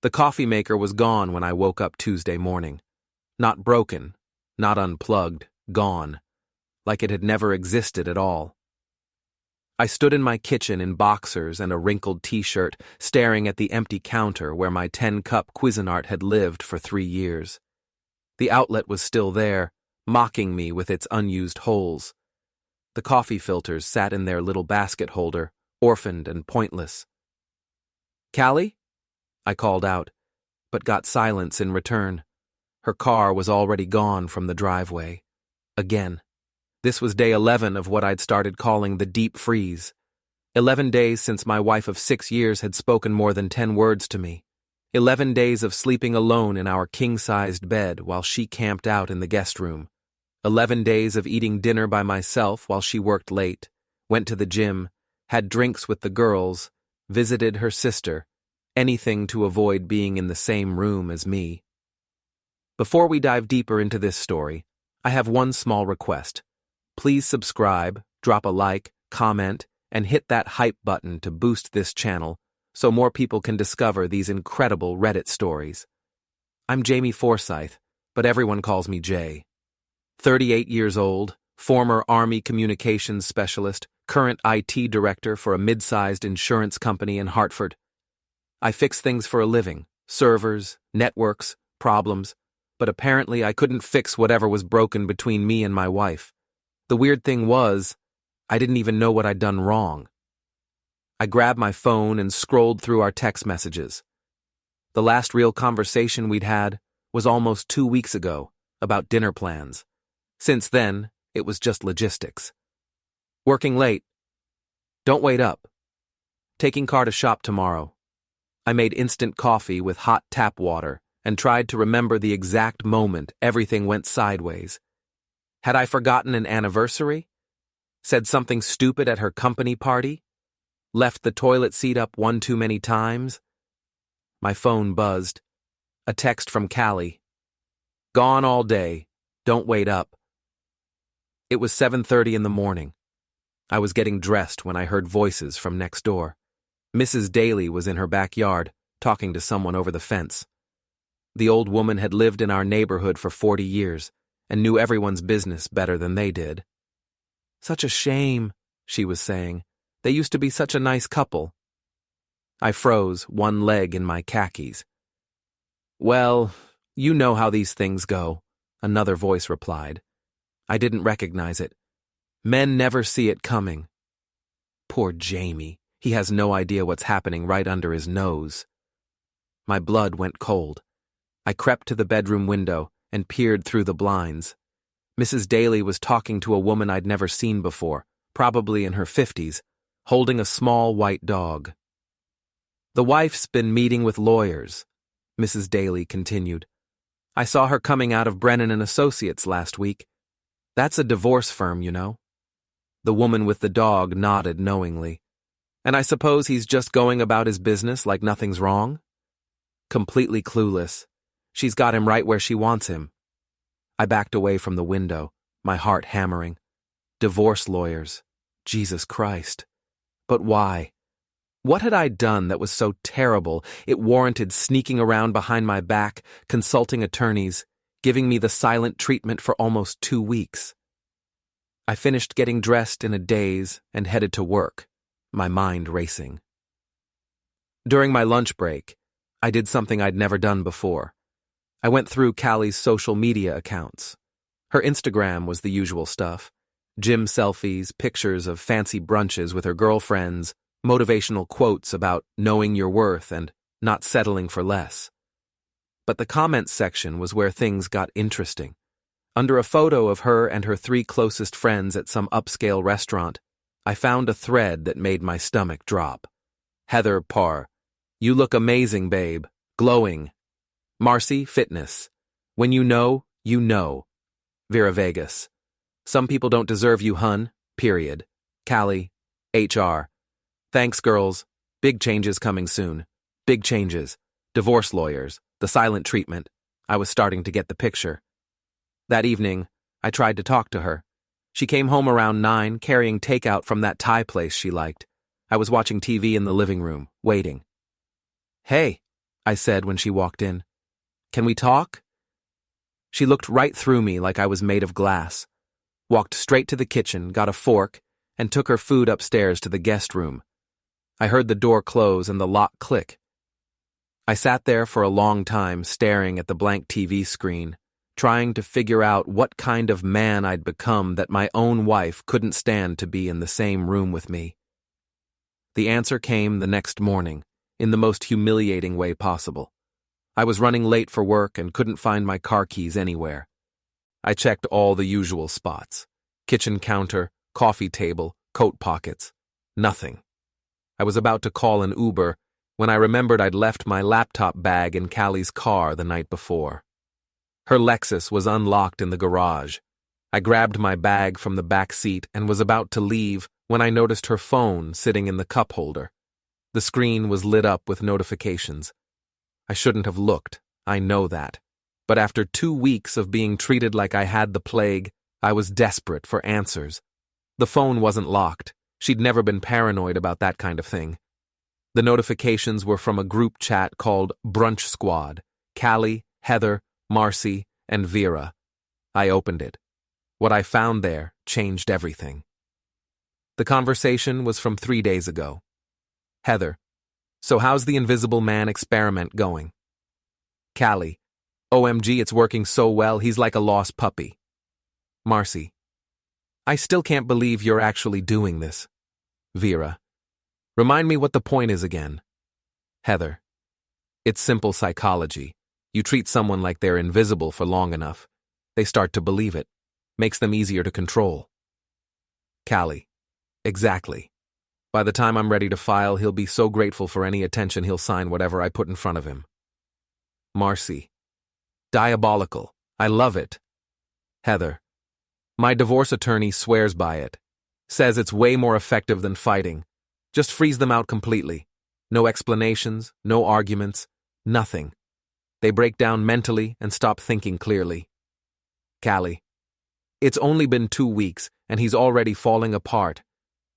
The coffee maker was gone when I woke up Tuesday morning. Not broken, not unplugged, gone. Like it had never existed at all. I stood in my kitchen in boxers and a wrinkled t-shirt, staring at the empty counter where my 10-cup Cuisinart had lived for 3 years. The outlet was still there, mocking me with its unused holes. The coffee filters sat in their little basket holder, orphaned and pointless. "Callie?" I called out, but got silence in return. Her car was already gone from the driveway. Again. This was day 11 of what I'd started calling the deep freeze. 11 days since my wife of 6 years had spoken more than 10 words to me. 11 days of sleeping alone in our king-sized bed while she camped out in the guest room. 11 days of eating dinner by myself while she worked late, went to the gym, had drinks with the girls, visited her sister, anything to avoid being in the same room as me. Before we dive deeper into this story, I have one small request. Please subscribe, drop a like, comment, and hit that hype button to boost this channel so more people can discover these incredible Reddit stories. I'm Jamie Forsyth, but everyone calls me Jay. 38 years old, former Army communications specialist, current IT director for a mid-sized insurance company in Hartford. I fix things for a living, servers, networks, problems, but apparently I couldn't fix whatever was broken between me and my wife. The weird thing was, I didn't even know what I'd done wrong. I grabbed my phone and scrolled through our text messages. The last real conversation we'd had was almost 2 weeks ago, about dinner plans. Since then, it was just logistics. Working late. Don't wait up. Taking car to shop tomorrow. I made instant coffee with hot tap water and tried to remember the exact moment everything went sideways. Had I forgotten an anniversary? Said something stupid at her company party? Left the toilet seat up one too many times? My phone buzzed. A text from Callie. Gone all day. Don't wait up. It was 7:30 in the morning. I was getting dressed when I heard voices from next door. Mrs. Daly was in her backyard, talking to someone over the fence. The old woman had lived in our neighborhood for 40 years and knew everyone's business better than they did. Such a shame, she was saying. They used to be such a nice couple. I froze, one leg in my khakis. Well, you know how these things go, another voice replied. I didn't recognize it. Men never see it coming. Poor Jamie. He has no idea what's happening right under his nose. My blood went cold. I crept to the bedroom window and peered through the blinds. Mrs. Daly was talking to a woman I'd never seen before, probably in her 50s, holding a small white dog. The wife's been meeting with lawyers, Mrs. Daly continued. I saw her coming out of Brennan and Associates last week. That's a divorce firm, you know. The woman with the dog nodded knowingly. And I suppose he's just going about his business like nothing's wrong? Completely clueless. She's got him right where she wants him. I backed away from the window, my heart hammering. Divorce lawyers. Jesus Christ. But why? What had I done that was so terrible it warranted sneaking around behind my back, consulting attorneys, giving me the silent treatment for almost 2 weeks? I finished getting dressed in a daze and headed to work, my mind racing. During my lunch break, I did something I'd never done before. I went through Callie's social media accounts. Her Instagram was the usual stuff. Gym selfies, pictures of fancy brunches with her girlfriends, motivational quotes about knowing your worth and not settling for less. But the comments section was where things got interesting. Under a photo of her and her 3 closest friends at some upscale restaurant, I found a thread that made my stomach drop. Heather Parr. You look amazing, babe. Glowing. Marcy Fitness. When you know, you know. Vera Vegas. Some people don't deserve you, hun. Period. Callie. HR. Thanks, girls. Big changes coming soon. Big changes. Divorce lawyers. The silent treatment. I was starting to get the picture. That evening, I tried to talk to her. She came home around 9, carrying takeout from that Thai place she liked. I was watching TV in the living room, waiting. Hey, I said when she walked in. "Can we talk?" She looked right through me like I was made of glass, walked straight to the kitchen, got a fork, and took her food upstairs to the guest room. I heard the door close and the lock click. I sat there for a long time staring at the blank TV screen, trying to figure out what kind of man I'd become that my own wife couldn't stand to be in the same room with me. The answer came the next morning, in the most humiliating way possible. I was running late for work and couldn't find my car keys anywhere. I checked all the usual spots: kitchen counter, coffee table, coat pockets. Nothing. I was about to call an Uber when I remembered I'd left my laptop bag in Callie's car the night before. Her Lexus was unlocked in the garage. I grabbed my bag from the back seat and was about to leave when I noticed her phone sitting in the cup holder. The screen was lit up with notifications. I shouldn't have looked, I know that. But after 2 weeks of being treated like I had the plague, I was desperate for answers. The phone wasn't locked. She'd never been paranoid about that kind of thing. The notifications were from a group chat called Brunch Squad: Callie, Heather, Marcy, and Vera. I opened it. What I found there changed everything. The conversation was from 3 days ago. Heather: "So how's the Invisible Man experiment going?" Callie: "OMG, it's working so well, he's like a lost puppy." Marcy: "I still can't believe you're actually doing this." Vera: "Remind me what the point is again." Heather: "It's simple psychology. You treat someone like they're invisible for long enough. They start to believe it. Makes them easier to control." Callie: "Exactly. By the time I'm ready to file, he'll be so grateful for any attention he'll sign whatever I put in front of him." Marcy: "Diabolical. I love it." Heather: "My divorce attorney swears by it. Says it's way more effective than fighting. Just freeze them out completely. No explanations, no arguments, nothing. They break down mentally and stop thinking clearly." Callie: "It's only been 2 weeks, and he's already falling apart.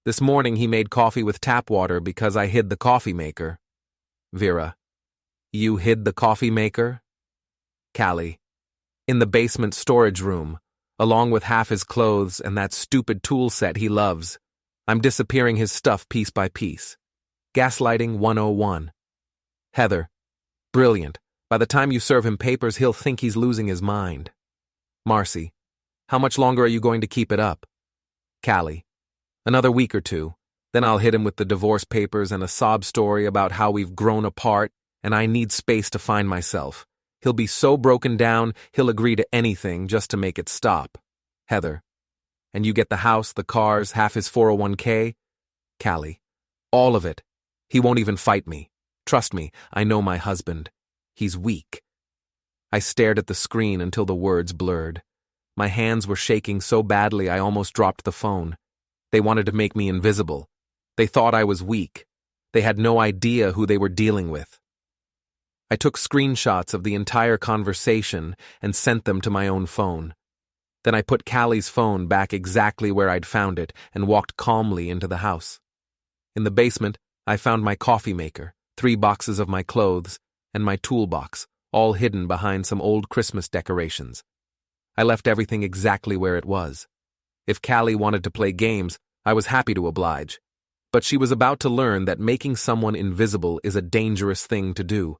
This morning he made coffee with tap water because I hid the coffee maker." Vera: "You hid the coffee maker?" Callie: "In the basement storage room, along with half his clothes and that stupid tool set he loves. I'm disappearing his stuff piece by piece. Gaslighting 101. Heather: "Brilliant. By the time you serve him papers, he'll think he's losing his mind." Marcy: "How much longer are you going to keep it up?" Callie: "Another week or 2. Then I'll hit him with the divorce papers and a sob story about how we've grown apart and I need space to find myself. He'll be so broken down, he'll agree to anything just to make it stop." Heather: "And you get the house, the cars, half his 401k? Callie: "All of it. He won't even fight me. Trust me, I know my husband. He's weak." I stared at the screen until the words blurred. My hands were shaking so badly I almost dropped the phone. They wanted to make me invisible. They thought I was weak. They had no idea who they were dealing with. I took screenshots of the entire conversation and sent them to my own phone. Then I put Callie's phone back exactly where I'd found it and walked calmly into the house. In the basement, I found my coffee maker, 3 boxes of my clothes, and my toolbox, all hidden behind some old Christmas decorations. I left everything exactly where it was. If Callie wanted to play games, I was happy to oblige. But she was about to learn that making someone invisible is a dangerous thing to do,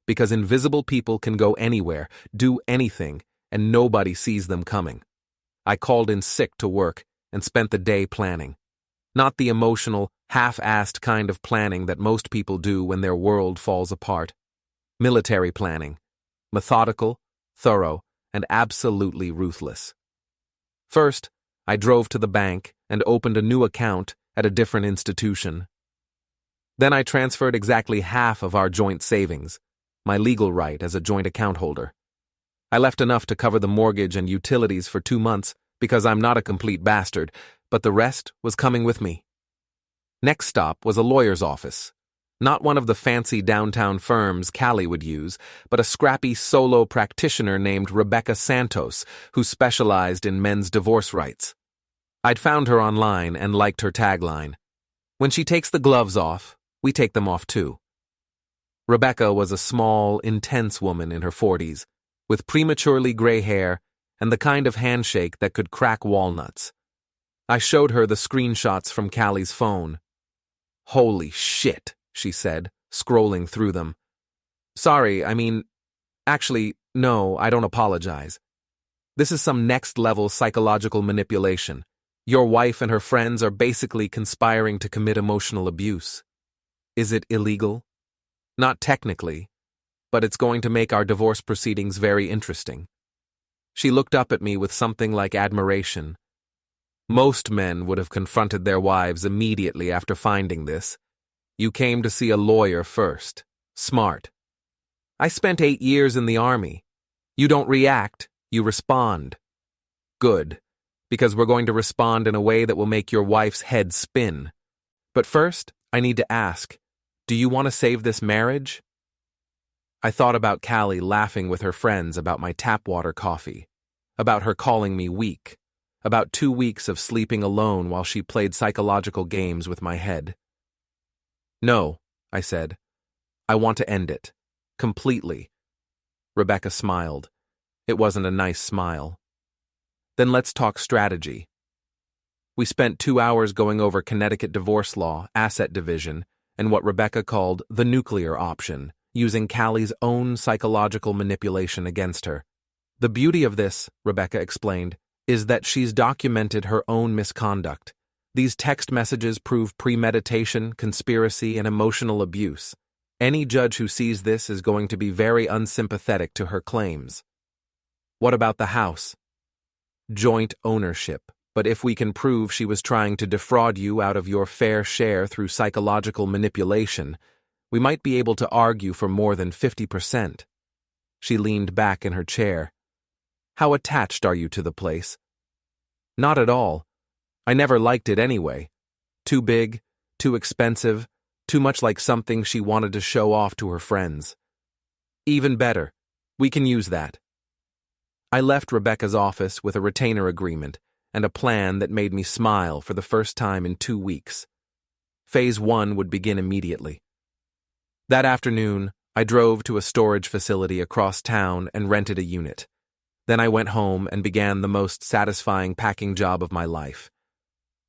because invisible people can go anywhere, do anything, and nobody sees them coming. I called in sick to work and spent the day planning. Not the emotional, half-assed kind of planning that most people do when their world falls apart. Military planning. Methodical, thorough, and absolutely ruthless. First, I drove to the bank and opened a new account at a different institution. Then I transferred exactly half of our joint savings, my legal right as a joint account holder. I left enough to cover the mortgage and utilities for 2 months because I'm not a complete bastard, but the rest was coming with me. Next stop was a lawyer's office. Not one of the fancy downtown firms Callie would use, but a scrappy solo practitioner named Rebecca Santos, who specialized in men's divorce rights. I'd found her online and liked her tagline: "When she takes the gloves off, we take them off too." Rebecca was a small, intense woman in her 40s, with prematurely gray hair and the kind of handshake that could crack walnuts. I showed her the screenshots from Callie's phone. "Holy shit," she said, scrolling through them. Actually, no, I don't apologize. This is some next-level psychological manipulation. Your wife and her friends are basically conspiring to commit emotional abuse. Is it illegal? Not technically, but it's going to make our divorce proceedings very interesting." She looked up at me with something like admiration. "Most men would have confronted their wives immediately after finding this. You came to see a lawyer first. Smart. I spent 8 years in the army. You don't react, you respond. Good, because we're going to respond in a way that will make your wife's head spin. But first, I need to ask, do you want to save this marriage?" I thought about Callie laughing with her friends about my tap water coffee, about her calling me weak, about 2 weeks of sleeping alone while she played psychological games with my head. "No," I said. "I want to end it. Completely." Rebecca smiled. It wasn't a nice smile. "Then let's talk strategy." We spent 2 hours going over Connecticut divorce law, asset division, and what Rebecca called the nuclear option, using Callie's own psychological manipulation against her. "The beauty of this," Rebecca explained, "is that she's documented her own misconduct. These text messages prove premeditation, conspiracy, and emotional abuse. Any judge who sees this is going to be very unsympathetic to her claims." "What about the house?" "Joint ownership. But if we can prove she was trying to defraud you out of your fair share through psychological manipulation, we might be able to argue for more than 50%. She leaned back in her chair. "How attached are you to the place?" "Not at all. I never liked it anyway. Too big, too expensive, too much like something she wanted to show off to her friends." "Even better. We can use that." I left Rebecca's office with a retainer agreement and a plan that made me smile for the first time in 2 weeks. Phase 1 would begin immediately. That afternoon, I drove to a storage facility across town and rented a unit. Then I went home and began the most satisfying packing job of my life.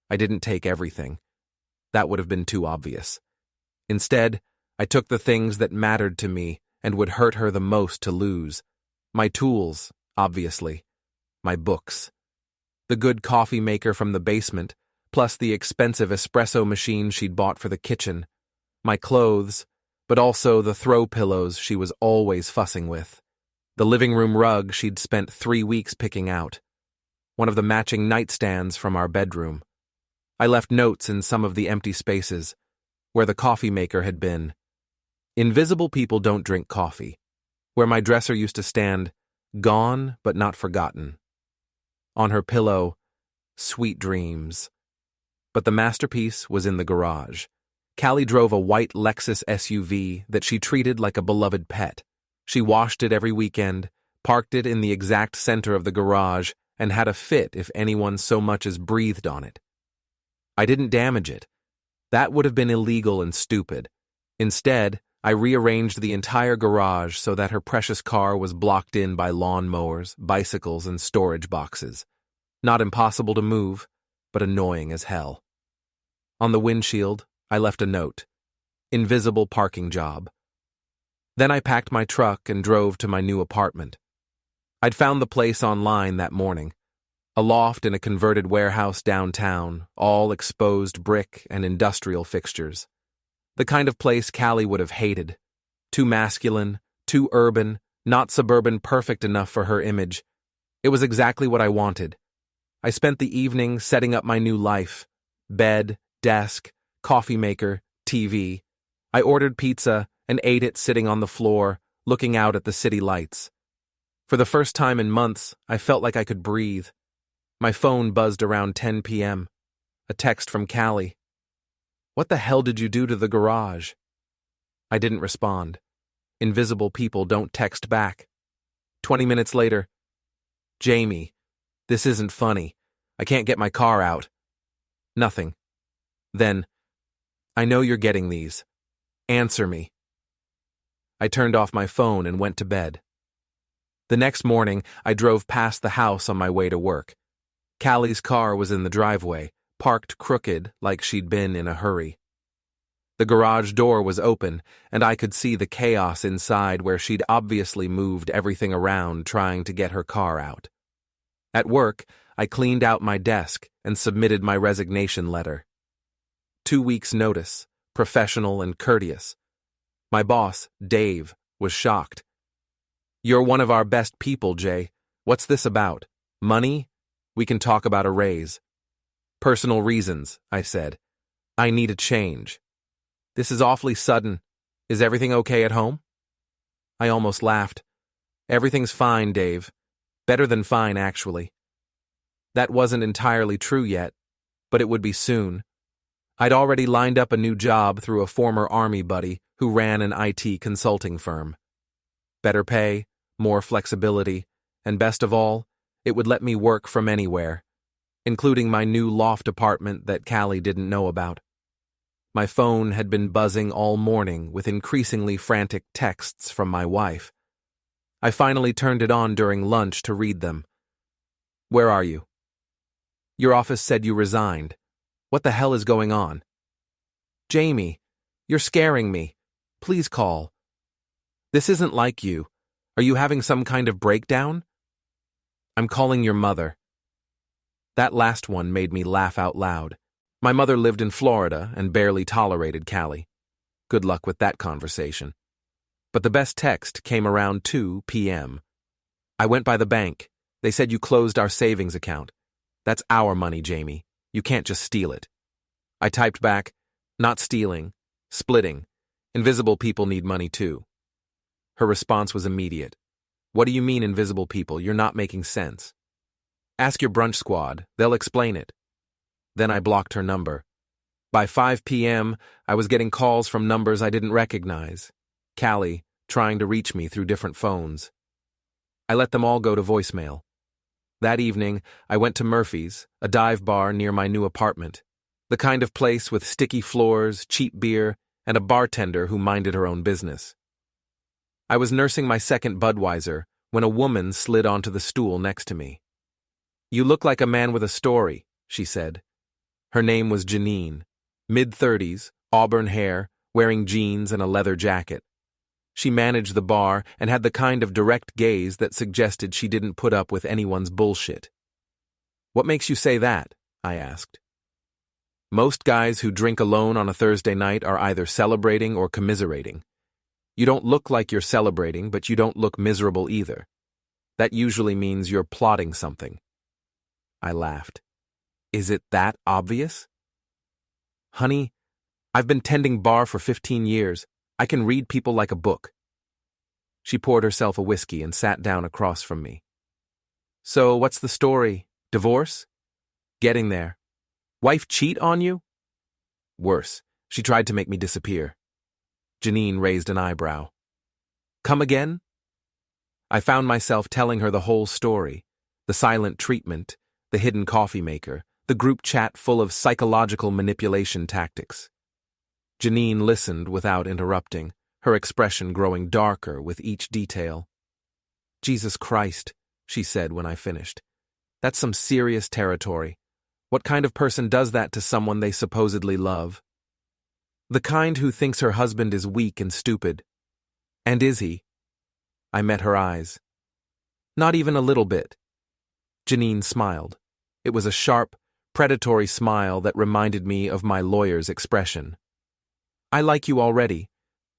I didn't take everything. That would have been too obvious. Instead, I took the things that mattered to me and would hurt her the most to lose. My tools, obviously. My books. The good coffee maker from the basement, plus the expensive espresso machine she'd bought for the kitchen. My clothes, but also the throw pillows she was always fussing with. The living room rug she'd spent 3 weeks picking out. One of the matching nightstands from our bedroom. I left notes in some of the empty spaces, where the coffee maker had been. "Invisible people don't drink coffee." Where my dresser used to stand, "Gone but not forgotten." On her pillow, "Sweet dreams." But the masterpiece was in the garage. Callie drove a white Lexus SUV that she treated like a beloved pet. She washed it every weekend, parked it in the exact center of the garage, and had a fit if anyone so much as breathed on it. I didn't damage it. That would have been illegal and stupid. Instead, I rearranged the entire garage so that her precious car was blocked in by lawn mowers, bicycles, and storage boxes. Not impossible to move, but annoying as hell. On the windshield, I left a note. "Invisible parking job." Then I packed my truck and drove to my new apartment. I'd found the place online that morning. A loft in a converted warehouse downtown, all exposed brick and industrial fixtures. The kind of place Callie would have hated. Too masculine, too urban, not suburban perfect enough for her image. It was exactly what I wanted. I spent the evening setting up my new life. Bed, desk, coffee maker, TV. I ordered pizza and ate it sitting on the floor, looking out at the city lights. For the first time in months, I felt like I could breathe. My phone buzzed around 10 p.m. A text from Callie. "What the hell did you do to the garage?" I didn't respond. Invisible people don't text back. 20 minutes later, "Jamie, this isn't funny. I can't get my car out." Nothing. Then, "I know you're getting these. Answer me." I turned off my phone and went to bed. The next morning, I drove past the house on my way to work. Callie's car was in the driveway, parked crooked like she'd been in a hurry. The garage door was open, and I could see the chaos inside where she'd obviously moved everything around trying to get her car out. At work, I cleaned out my desk and submitted my resignation letter. 2 weeks' notice, professional and courteous. My boss, Dave, was shocked. "You're one of our best people, Jay. What's this about? Money? We can talk about a raise." "Personal reasons," I said. "I need a change." "This is awfully sudden. Is everything okay at home?" I almost laughed. "Everything's fine, Dave. Better than fine, actually." That wasn't entirely true yet, but it would be soon. I'd already lined up a new job through a former Army buddy who ran an IT consulting firm. Better pay, more flexibility, and best of all, it would let me work from anywhere, including my new loft apartment that Callie didn't know about. My phone had been buzzing all morning with increasingly frantic texts from my wife. I finally turned it on during lunch to read them. "Where are you? Your office said you resigned. What the hell is going on? Jamie, you're scaring me. Please call. This isn't like you. Are you having some kind of breakdown? I'm calling your mother." That last one made me laugh out loud. My mother lived in Florida and barely tolerated Callie. Good luck with that conversation. But the best text came around 2 p.m. "I went by the bank. They said you closed our savings account. That's our money, Jamie. You can't just steal it." I typed back, "Not stealing, splitting. Invisible people need money too." Her response was immediate. "What do you mean, invisible people? You're not making sense." "Ask your brunch squad. They'll explain it." Then I blocked her number. By 5 p.m., I was getting calls from numbers I didn't recognize. Callie, trying to reach me through different phones. I let them all go to voicemail. That evening, I went to Murphy's, a dive bar near my new apartment. The kind of place with sticky floors, cheap beer, and a bartender who minded her own business. I was nursing my second Budweiser when a woman slid onto the stool next to me. "You look like a man with a story," she said. Her name was Janine, mid-30s, auburn hair, wearing jeans and a leather jacket. She managed the bar and had the kind of direct gaze that suggested she didn't put up with anyone's bullshit. "What makes you say that?" I asked. "Most guys who drink alone on a Thursday night are either celebrating or commiserating. You don't look like you're celebrating, but you don't look miserable either. That usually means you're plotting something." I laughed. "Is it that obvious?" "Honey, I've been tending bar for 15 years. I can read people like a book." She poured herself a whiskey and sat down across from me. "So, what's the story? Divorce?" "Getting there." "Wife cheat on you?" "Worse. She tried to make me disappear." Janine raised an eyebrow. "Come again?" I found myself telling her the whole story. The silent treatment, the hidden coffee maker, the group chat full of psychological manipulation tactics. Janine listened without interrupting, her expression growing darker with each detail. "Jesus Christ," she said when I finished. "That's some serious territory. What kind of person does that to someone they supposedly love?" "The kind who thinks her husband is weak and stupid." "And is he?" I met her eyes. "Not even a little bit." Janine smiled. It was a sharp, predatory smile that reminded me of my lawyer's expression. "I like you already.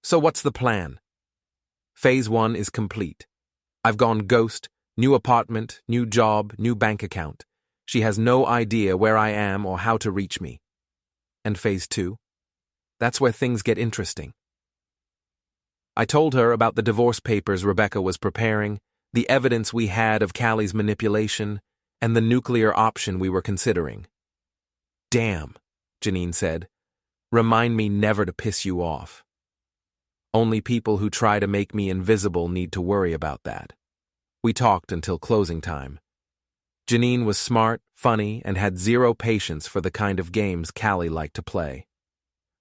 So what's the plan?" Phase 1 is complete. I've gone ghost, new apartment, new job, new bank account. She has no idea where I am or how to reach me. And Phase 2? That's where things get interesting. I told her about the divorce papers Rebecca was preparing, the evidence we had of Callie's manipulation, and the nuclear option we were considering. "Damn," Janine said. "Remind me never to piss you off." Only people who try to make me invisible need to worry about that. We talked until closing time. Janine was smart, funny, and had zero patience for the kind of games Callie liked to play.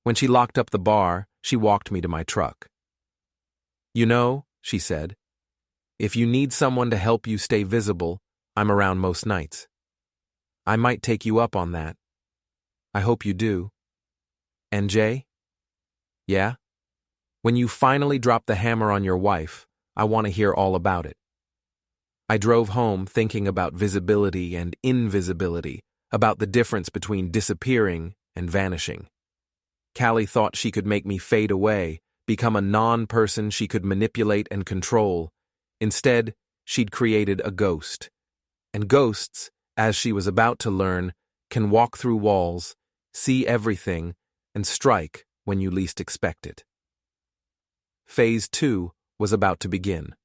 When she locked up the bar, she walked me to my truck. You know, she said, if you need someone to help you stay visible, I'm around most nights. I might take you up on that. I hope you do. And Jay? Yeah? When you finally drop the hammer on your wife, I want to hear all about it. I drove home thinking about visibility and invisibility, about the difference between disappearing and vanishing. Callie thought she could make me fade away, become a non-person she could manipulate and control. Instead, she'd created a ghost. And ghosts, as she was about to learn, can walk through walls, see everything, and strike when you least expect it. Phase 2 was about to begin.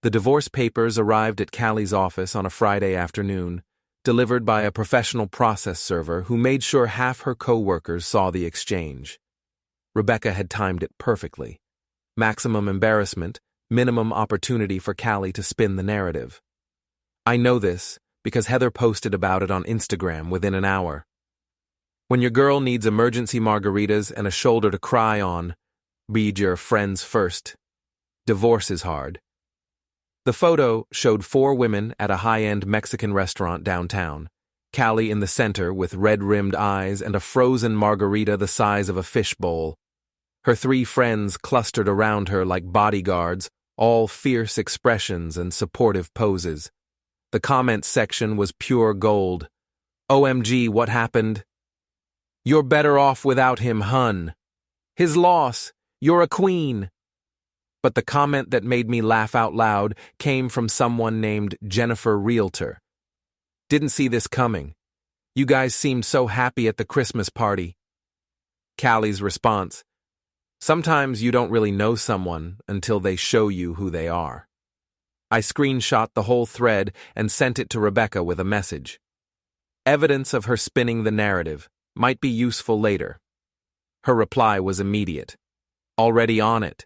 The divorce papers arrived at Callie's office on a Friday afternoon, delivered by a professional process server who made sure half her co-workers saw the exchange. Rebecca had timed it perfectly. Maximum embarrassment, minimum opportunity for Callie to spin the narrative. I know this because Heather posted about it on Instagram within an hour. When your girl needs emergency margaritas and a shoulder to cry on, read your friends first. Divorce is hard. The photo showed 4 women at a high-end Mexican restaurant downtown, Callie in the center with red-rimmed eyes and a frozen margarita the size of a fishbowl. Her 3 friends clustered around her like bodyguards, all fierce expressions and supportive poses. The comments section was pure gold. OMG, what happened? You're better off without him, hun. His loss. You're a queen. But the comment that made me laugh out loud came from someone named Jennifer Realtor. Didn't see this coming. You guys seemed so happy at the Christmas party. Callie's response. Sometimes you don't really know someone until they show you who they are. I screenshot the whole thread and sent it to Rebecca with a message. Evidence of her spinning the narrative might be useful later. Her reply was immediate. Already on it.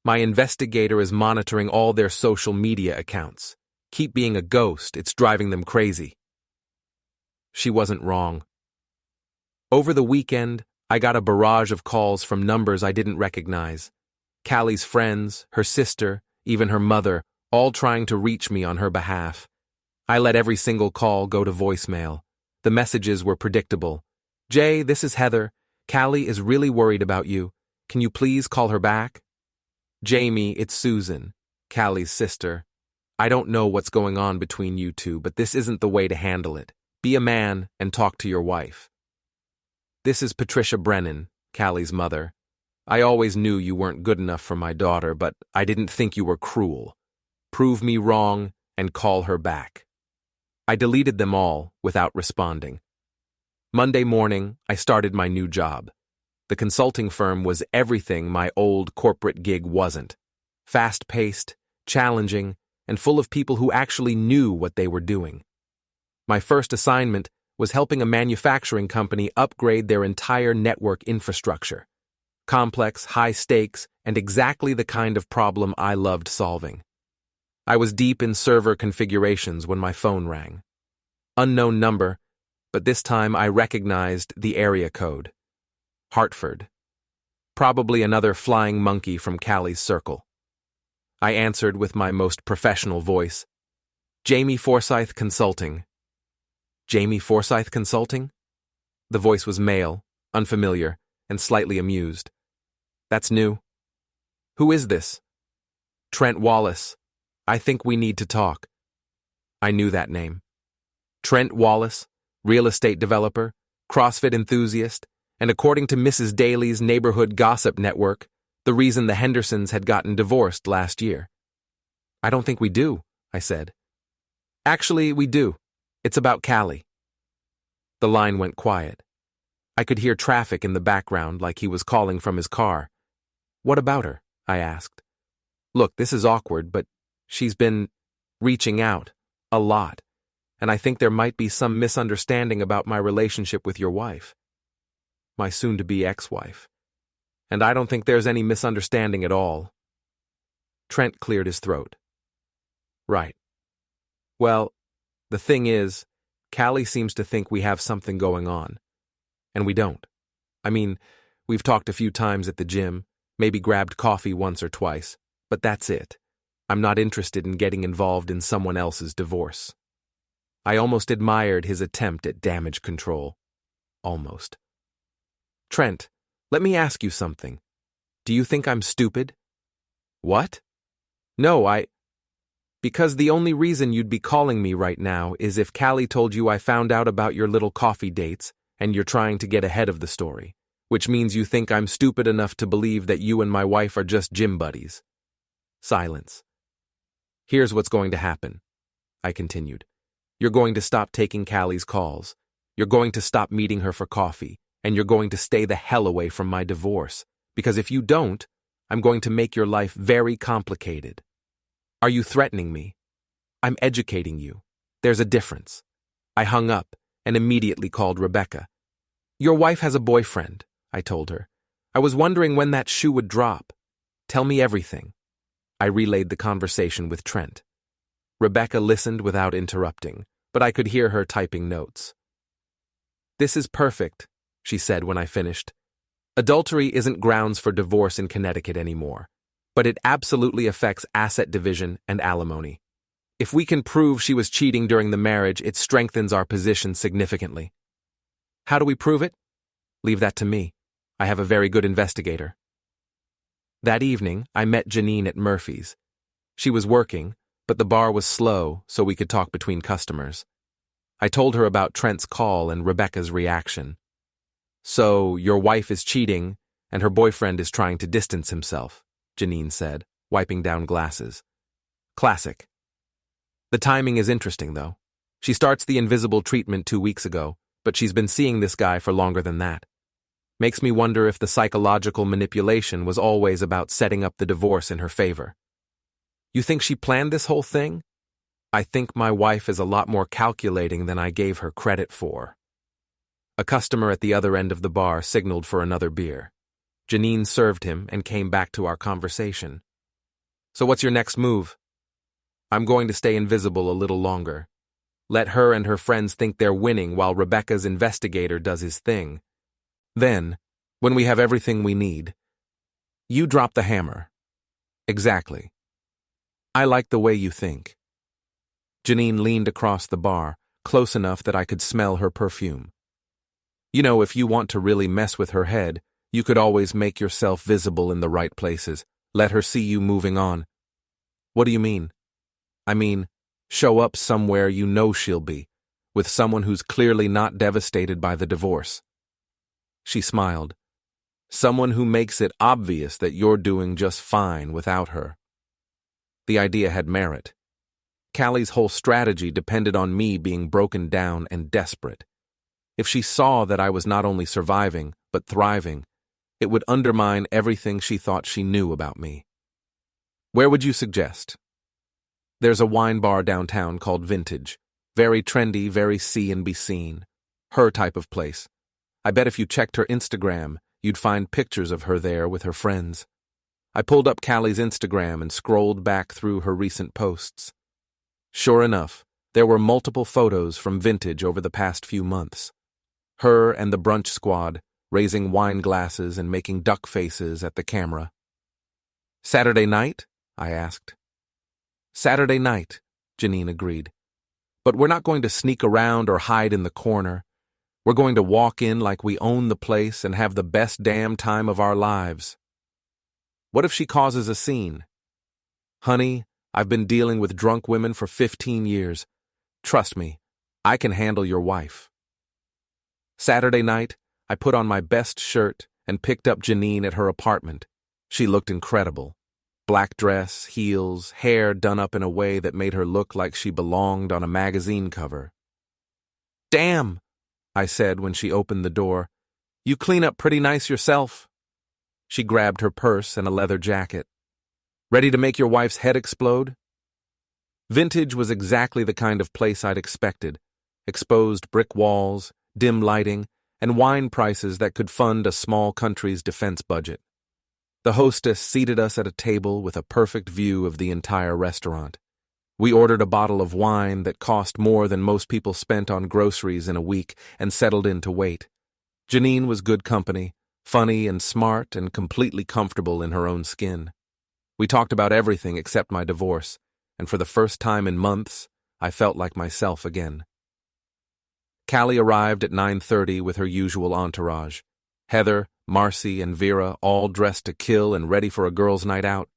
My investigator is monitoring all their social media accounts. Keep being a ghost, it's driving them crazy. She wasn't wrong. Over the weekend, I got a barrage of calls from numbers I didn't recognize. Callie's friends, her sister, even her mother, all trying to reach me on her behalf. I let every single call go to voicemail. The messages were predictable. Jay, this is Heather. Callie is really worried about you. Can you please call her back? Jamie, it's Susan, Callie's sister. I don't know what's going on between you two, but this isn't the way to handle it. Be a man and talk to your wife. This is Patricia Brennan, Callie's mother. I always knew you weren't good enough for my daughter, but I didn't think you were cruel. Prove me wrong and call her back. I deleted them all without responding. Monday morning, I started my new job. The consulting firm was everything my old corporate gig wasn't. Fast-paced, challenging, and full of people who actually knew what they were doing. My first assignment was helping a manufacturing company upgrade their entire network infrastructure. Complex, high stakes, and exactly the kind of problem I loved solving. I was deep in server configurations when my phone rang. Unknown number, but this time I recognized the area code. Hartford. Probably another flying monkey from Callie's circle. I answered with my most professional voice. Jamie Forsyth Consulting. Jamie Forsyth Consulting? The voice was male, unfamiliar, and slightly amused. That's new. Who is this? Trent Wallace. I think we need to talk. I knew that name. Trent Wallace, real estate developer, CrossFit enthusiast, and according to Mrs. Daly's neighborhood gossip network, the reason the Hendersons had gotten divorced last year. I don't think we do, I said. Actually, we do. It's about Callie. The line went quiet. I could hear traffic in the background like he was calling from his car. What about her? I asked. Look, this is awkward, but she's been reaching out a lot, and I think there might be some misunderstanding about my relationship with your wife. My soon-to-be ex-wife. And I don't think there's any misunderstanding at all. Trent cleared his throat. Right. Well, the thing is, Callie seems to think we have something going on. And we don't. I mean, we've talked a few times at the gym, Maybe grabbed coffee once or twice, but that's it. I'm not interested in getting involved in someone else's divorce. I almost admired his attempt at damage control. Almost. Trent, let me ask you something. Do you think I'm stupid? What? No, Because the only reason you'd be calling me right now is if Callie told you I found out about your little coffee dates and you're trying to get ahead of the story, which means you think I'm stupid enough to believe that you and my wife are just gym buddies. Silence. Here's what's going to happen, I continued. You're going to stop taking Callie's calls. You're going to stop meeting her for coffee, and you're going to stay the hell away from my divorce, because if you don't, I'm going to make your life very complicated. Are you threatening me? I'm educating you. There's a difference. I hung up and immediately called Rebecca. Your wife has a boyfriend, I told her. I was wondering when that shoe would drop. Tell me everything. I relayed the conversation with Trent. Rebecca listened without interrupting, but I could hear her typing notes. This is perfect, she said when I finished. Adultery isn't grounds for divorce in Connecticut anymore, but it absolutely affects asset division and alimony. If we can prove she was cheating during the marriage, it strengthens our position significantly. How do we prove it? Leave that to me. I have a very good investigator. That evening, I met Janine at Murphy's. She was working, but the bar was slow, so we could talk between customers. I told her about Trent's call and Rebecca's reaction. So, your wife is cheating, and her boyfriend is trying to distance himself, Janine said, wiping down glasses. Classic. The timing is interesting, though. She starts the invisible treatment 2 weeks ago, but she's been seeing this guy for longer than that. Makes me wonder if the psychological manipulation was always about setting up the divorce in her favor. You think she planned this whole thing? I think my wife is a lot more calculating than I gave her credit for. A customer at the other end of the bar signaled for another beer. Janine served him and came back to our conversation. So what's your next move? I'm going to stay invisible a little longer. Let her and her friends think they're winning while Rebecca's investigator does his thing. Then, when we have everything we need, you drop the hammer. Exactly. I like the way you think. Janine leaned across the bar, close enough that I could smell her perfume. You know, if you want to really mess with her head, you could always make yourself visible in the right places. Let her see you moving on. What do you mean? I mean, show up somewhere you know she'll be, with someone who's clearly not devastated by the divorce. She smiled. Someone who makes it obvious that you're doing just fine without her. The idea had merit. Callie's whole strategy depended on me being broken down and desperate. If she saw that I was not only surviving, but thriving, it would undermine everything she thought she knew about me. Where would you suggest? There's a wine bar downtown called Vintage. Very trendy, very see and be seen. Her type of place. I bet if you checked her Instagram, you'd find pictures of her there with her friends. I pulled up Callie's Instagram and scrolled back through her recent posts. Sure enough, there were multiple photos from Vintage over the past few months. Her and the brunch squad, raising wine glasses and making duck faces at the camera. Saturday night? I asked. Saturday night, Janine agreed. But we're not going to sneak around or hide in the corner. We're going to walk in like we own the place and have the best damn time of our lives. What if she causes a scene? Honey, I've been dealing with drunk women for 15 years. Trust me, I can handle your wife. Saturday night, I put on my best shirt and picked up Janine at her apartment. She looked incredible. Black dress, heels, hair done up in a way that made her look like she belonged on a magazine cover. Damn, I said when she opened the door. You clean up pretty nice yourself. She grabbed her purse and a leather jacket. Ready to make your wife's head explode? Vintage was exactly the kind of place I'd expected. Exposed brick walls, dim lighting, and wine prices that could fund a small country's defense budget. The hostess seated us at a table with a perfect view of the entire restaurant. We ordered a bottle of wine that cost more than most people spent on groceries in a week and settled in to wait. Janine was good company, funny and smart and completely comfortable in her own skin. We talked about everything except my divorce, and for the first time in months, I felt like myself again. Callie arrived at 9:30 with her usual entourage. Heather, Marcy, and Vera all dressed to kill and ready for a girls' night out.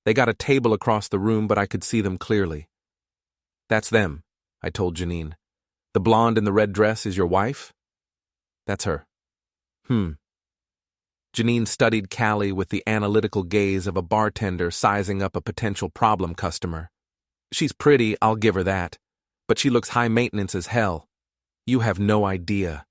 They got a table across the room, but I could see them clearly. "That's them," I told Janine. "The blonde in the red dress is your wife?" "That's her." Janine studied Callie with the analytical gaze of a bartender sizing up a potential problem customer. "She's pretty, I'll give her that. But she looks high maintenance as hell. You have no idea."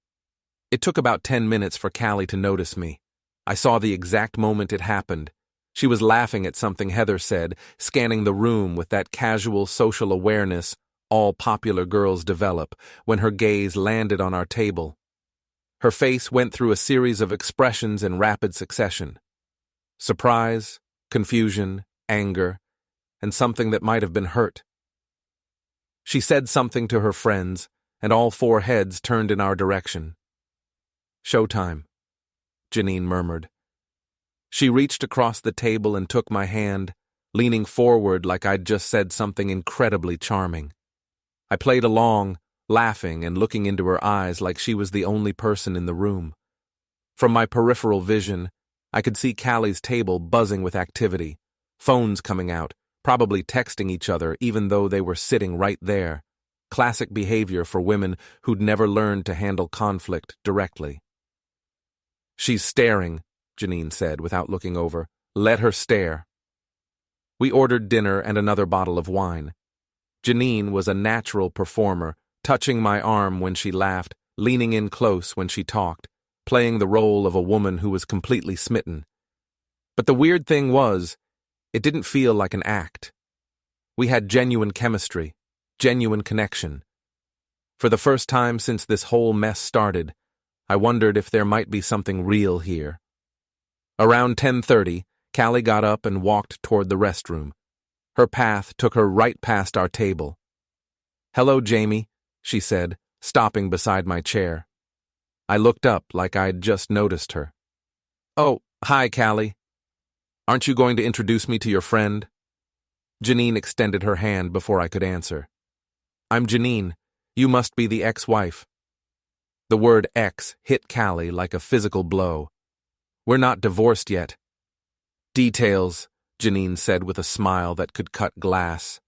It took about 10 minutes for Callie to notice me. I saw the exact moment it happened. She was laughing at something Heather said, scanning the room with that casual social awareness all popular girls develop when her gaze landed on our table. Her face went through a series of expressions in rapid succession. Surprise, confusion, anger, and something that might have been hurt. She said something to her friends, and all four heads turned in our direction. "Showtime," Janine murmured. She reached across the table and took my hand, leaning forward like I'd just said something incredibly charming. I played along, laughing and looking into her eyes like she was the only person in the room. From my peripheral vision, I could see Callie's table buzzing with activity, phones coming out, probably texting each other even though they were sitting right there. Classic behavior for women who'd never learned to handle conflict directly. "She's staring," Janine said without looking over. "Let her stare." We ordered dinner and another bottle of wine. Janine was a natural performer, touching my arm when she laughed, leaning in close when she talked, playing the role of a woman who was completely smitten. But the weird thing was, it didn't feel like an act. We had genuine chemistry, genuine connection. For the first time since this whole mess started, I wondered if there might be something real here. Around 10:30, Callie got up and walked toward the restroom. Her path took her right past our table. "Hello, Jamie," she said, stopping beside my chair. I looked up like I'd just noticed her. "Oh, hi, Callie. Aren't you going to introduce me to your friend?" Janine extended her hand before I could answer. "I'm Janine. You must be the ex-wife." The word ex hit Callie like a physical blow. "We're not divorced yet." "Details," Janine said with a smile that could cut glass.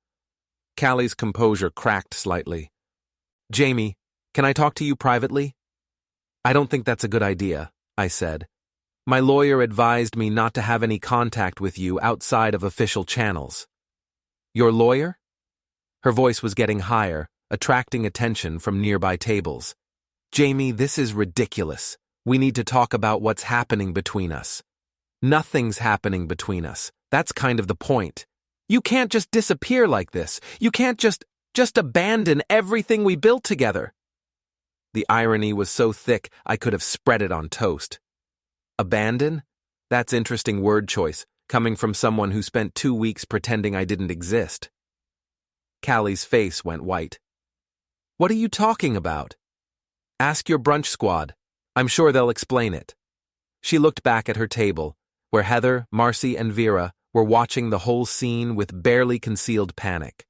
Callie's composure cracked slightly. "Jamie, can I talk to you privately?" "I don't think that's a good idea," I said. "My lawyer advised me not to have any contact with you outside of official channels." "Your lawyer?" Her voice was getting higher, attracting attention from nearby tables. "Jamie, this is ridiculous. We need to talk about what's happening between us." "Nothing's happening between us. That's kind of the point. You can't just disappear like this. You can't just abandon everything we built together." The irony was so thick I could have spread it on toast. Abandon? That's interesting word choice, coming from someone who spent 2 weeks pretending I didn't exist. Callie's face went white. "What are you talking about?" "Ask your brunch squad. I'm sure they'll explain it." She looked back at her table, where Heather, Marcy, and Vera were watching the whole scene with barely concealed panic.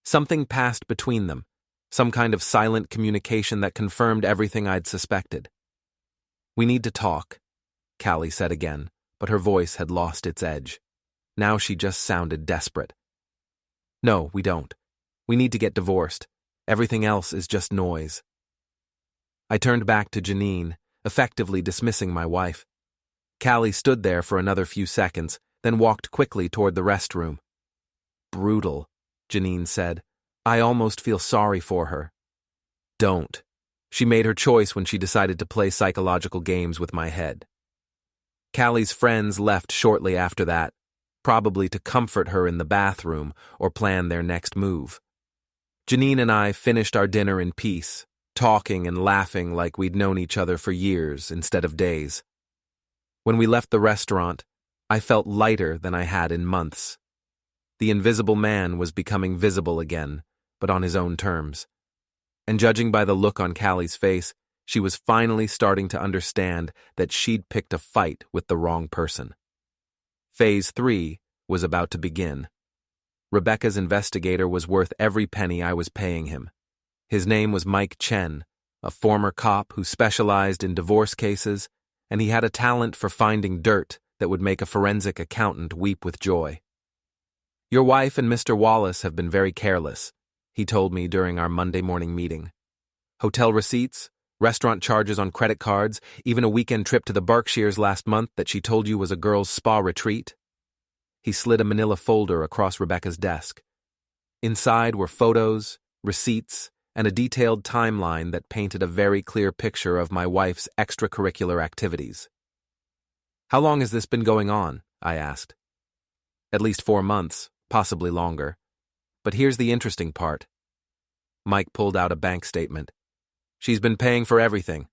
Something passed between them, some kind of silent communication that confirmed everything I'd suspected. "We need to talk," Callie said again, but her voice had lost its edge. Now she just sounded desperate. "No, we don't. We need to get divorced. Everything else is just noise." I turned back to Janine, effectively dismissing my wife. Callie stood there for another few seconds, then walked quickly toward the restroom. "Brutal," Janine said. "I almost feel sorry for her." "Don't." She made her choice when she decided to play psychological games with my head. Callie's friends left shortly after that, probably to comfort her in the bathroom or plan their next move. Janine and I finished our dinner in peace, talking and laughing like we'd known each other for years instead of days. When we left the restaurant, I felt lighter than I had in months. The invisible man was becoming visible again, but on his own terms. And judging by the look on Callie's face, She was finally starting to understand that she'd picked a fight with the wrong person. Phase 3 was about to begin. Rebecca's investigator was worth every penny I was paying him. His name was Mike Chen, a former cop who specialized in divorce cases, and he had a talent for finding dirt that would make a forensic accountant weep with joy. "Your wife and Mr. Wallace have been very careless," he told me during our Monday morning meeting. "Hotel receipts, restaurant charges on credit cards, even a weekend trip to the Berkshires last month that she told you was a girls' spa retreat." He slid a manila folder across Rebecca's desk. Inside were photos, receipts, and a detailed timeline that painted a very clear picture of my wife's extracurricular activities. "How long has this been going on?" I asked. "At least 4 months, possibly longer. But here's the interesting part." Mike pulled out a bank statement. "She's been paying for everything.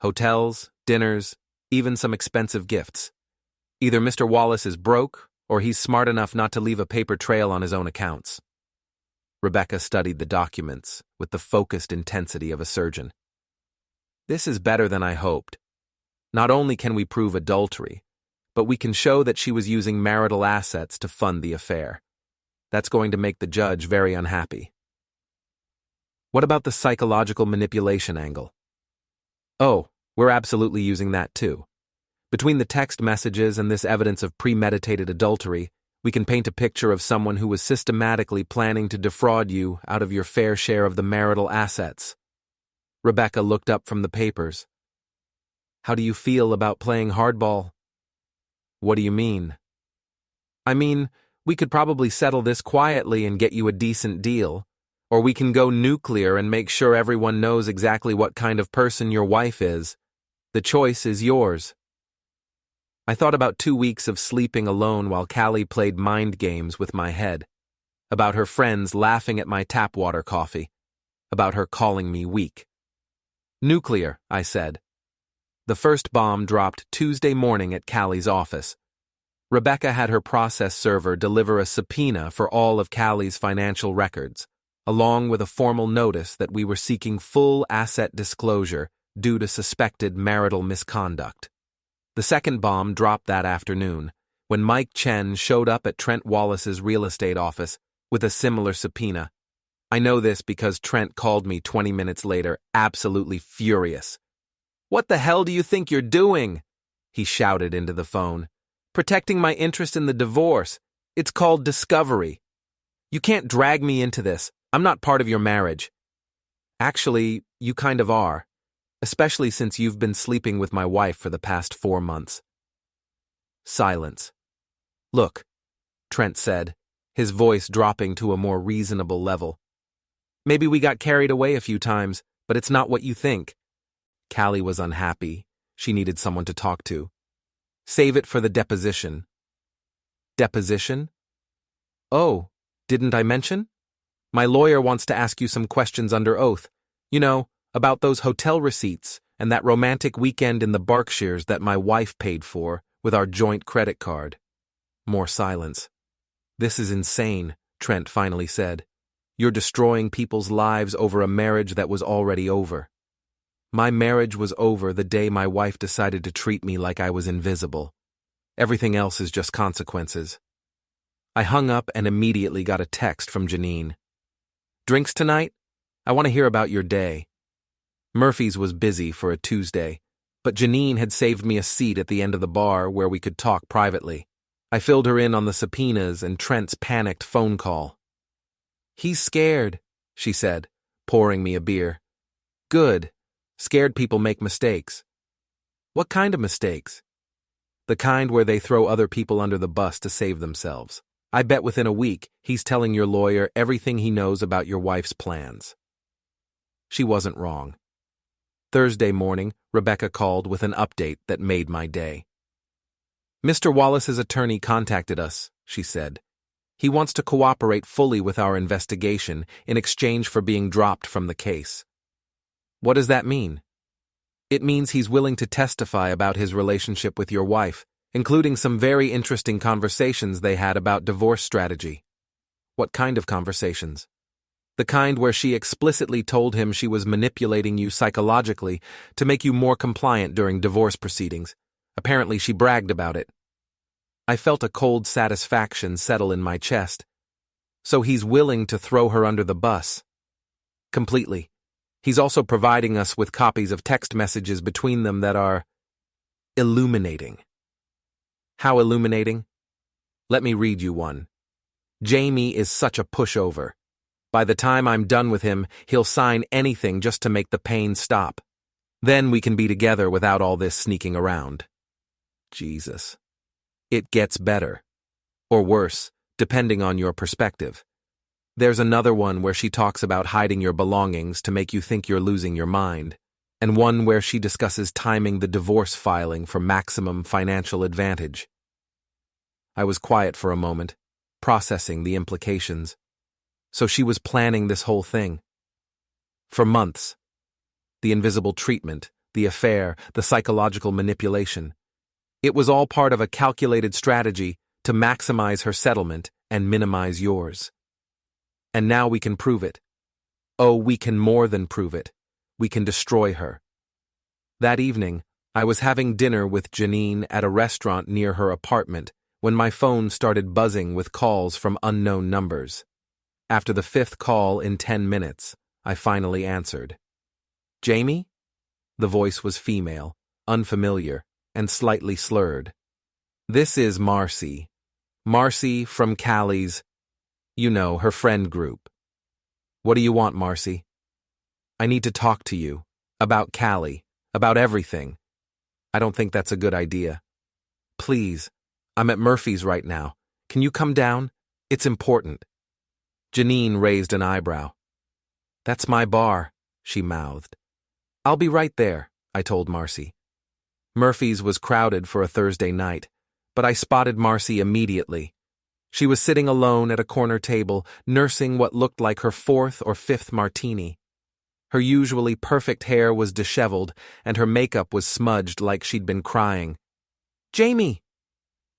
Hotels, dinners, even some expensive gifts. Either Mr. Wallace is broke, or he's smart enough not to leave a paper trail on his own accounts." Rebecca studied the documents with the focused intensity of a surgeon. "This is better than I hoped. Not only can we prove adultery, but we can show that she was using marital assets to fund the affair. That's going to make the judge very unhappy." "What about the psychological manipulation angle?" "Oh, we're absolutely using that too. Between the text messages and this evidence of premeditated adultery, we can paint a picture of someone who was systematically planning to defraud you out of your fair share of the marital assets." Rebecca looked up from the papers. "How do you feel about playing hardball?" "What do you mean?" "I mean, we could probably settle this quietly and get you a decent deal, or we can go nuclear and make sure everyone knows exactly what kind of person your wife is. The choice is yours." I thought about 2 weeks of sleeping alone while Callie played mind games with my head, about her friends laughing at my tap water coffee, about her calling me weak. "Nuclear," I said. The first bomb dropped Tuesday morning at Callie's office. Rebecca had her process server deliver a subpoena for all of Callie's financial records, along with a formal notice that we were seeking full asset disclosure due to suspected marital misconduct. The second bomb dropped that afternoon, when Mike Chen showed up at Trent Wallace's real estate office with a similar subpoena. I know this because Trent called me 20 minutes later, absolutely furious. "What the hell do you think you're doing?" he shouted into the phone. "Protecting my interest in the divorce. It's called discovery. You can't drag me into this. I'm not part of your marriage." "Actually, you kind of are. Especially since you've been sleeping with my wife for the past 4 months. Silence. "Look," Trent said, his voice dropping to a more reasonable level. "Maybe we got carried away a few times, but it's not what you think." Callie was unhappy. She needed someone to talk to. "Save it for the deposition." "Deposition? Oh, didn't I mention? My lawyer wants to ask you some questions under oath. You know, about those hotel receipts and that romantic weekend in the Berkshires that my wife paid for with our joint credit card." More silence. "This is insane," Trent finally said. "You're destroying people's lives over a marriage that was already over." "My marriage was over the day my wife decided to treat me like I was invisible. Everything else is just consequences." I hung up and immediately got a text from Janine. "Drinks tonight? I want to hear about your day." Murphy's was busy for a Tuesday, but Janine had saved me a seat at the end of the bar where we could talk privately. I filled her in on the subpoenas and Trent's panicked phone call. "He's scared," she said, pouring me a beer. "Good. Scared people make mistakes." "What kind of mistakes?" "The kind where they throw other people under the bus to save themselves. I bet within a week he's telling your lawyer everything he knows about your wife's plans." She wasn't wrong. Thursday morning, Rebecca called with an update that made my day. "Mr. Wallace's attorney contacted us," she said. "He wants to cooperate fully with our investigation in exchange for being dropped from the case." "What does that mean?" "It means he's willing to testify about his relationship with your wife, including some very interesting conversations they had about divorce strategy." "What kind of conversations?" The kind where she explicitly told him she was manipulating you psychologically to make you more compliant during divorce proceedings. Apparently, she bragged about it. I felt a cold satisfaction settle in my chest. So he's willing to throw her under the bus. Completely. He's also providing us with copies of text messages between them that are illuminating. How illuminating? Let me read you one. Jamie is such a pushover. By the time I'm done with him, he'll sign anything just to make the pain stop. Then we can be together without all this sneaking around. Jesus. It gets better. Or worse, depending on your perspective. There's another one where she talks about hiding your belongings to make you think you're losing your mind, and one where she discusses timing the divorce filing for maximum financial advantage. I was quiet for a moment, processing the implications. So she was planning this whole thing. For months. The invisible treatment, the affair, the psychological manipulation. It was all part of a calculated strategy to maximize her settlement and minimize yours. And now we can prove it. Oh, we can more than prove it. We can destroy her. That evening, I was having dinner with Janine at a restaurant near her apartment when my phone started buzzing with calls from unknown numbers. After the 5th call in 10 minutes, I finally answered. Jamie? The voice was female, unfamiliar, and slightly slurred. This is Marcy. Marcy from Callie's, her friend group. What do you want, Marcy? I need to talk to you. About Callie. About everything. I don't think that's a good idea. Please. I'm at Murphy's right now. Can you come down? It's important. Janine raised an eyebrow. That's my bar, she mouthed. I'll be right there, I told Marcy. Murphy's was crowded for a Thursday night, but I spotted Marcy immediately. She was sitting alone at a corner table, nursing what looked like her 4th or 5th martini. Her usually perfect hair was disheveled, and her makeup was smudged like she'd been crying. Jamie!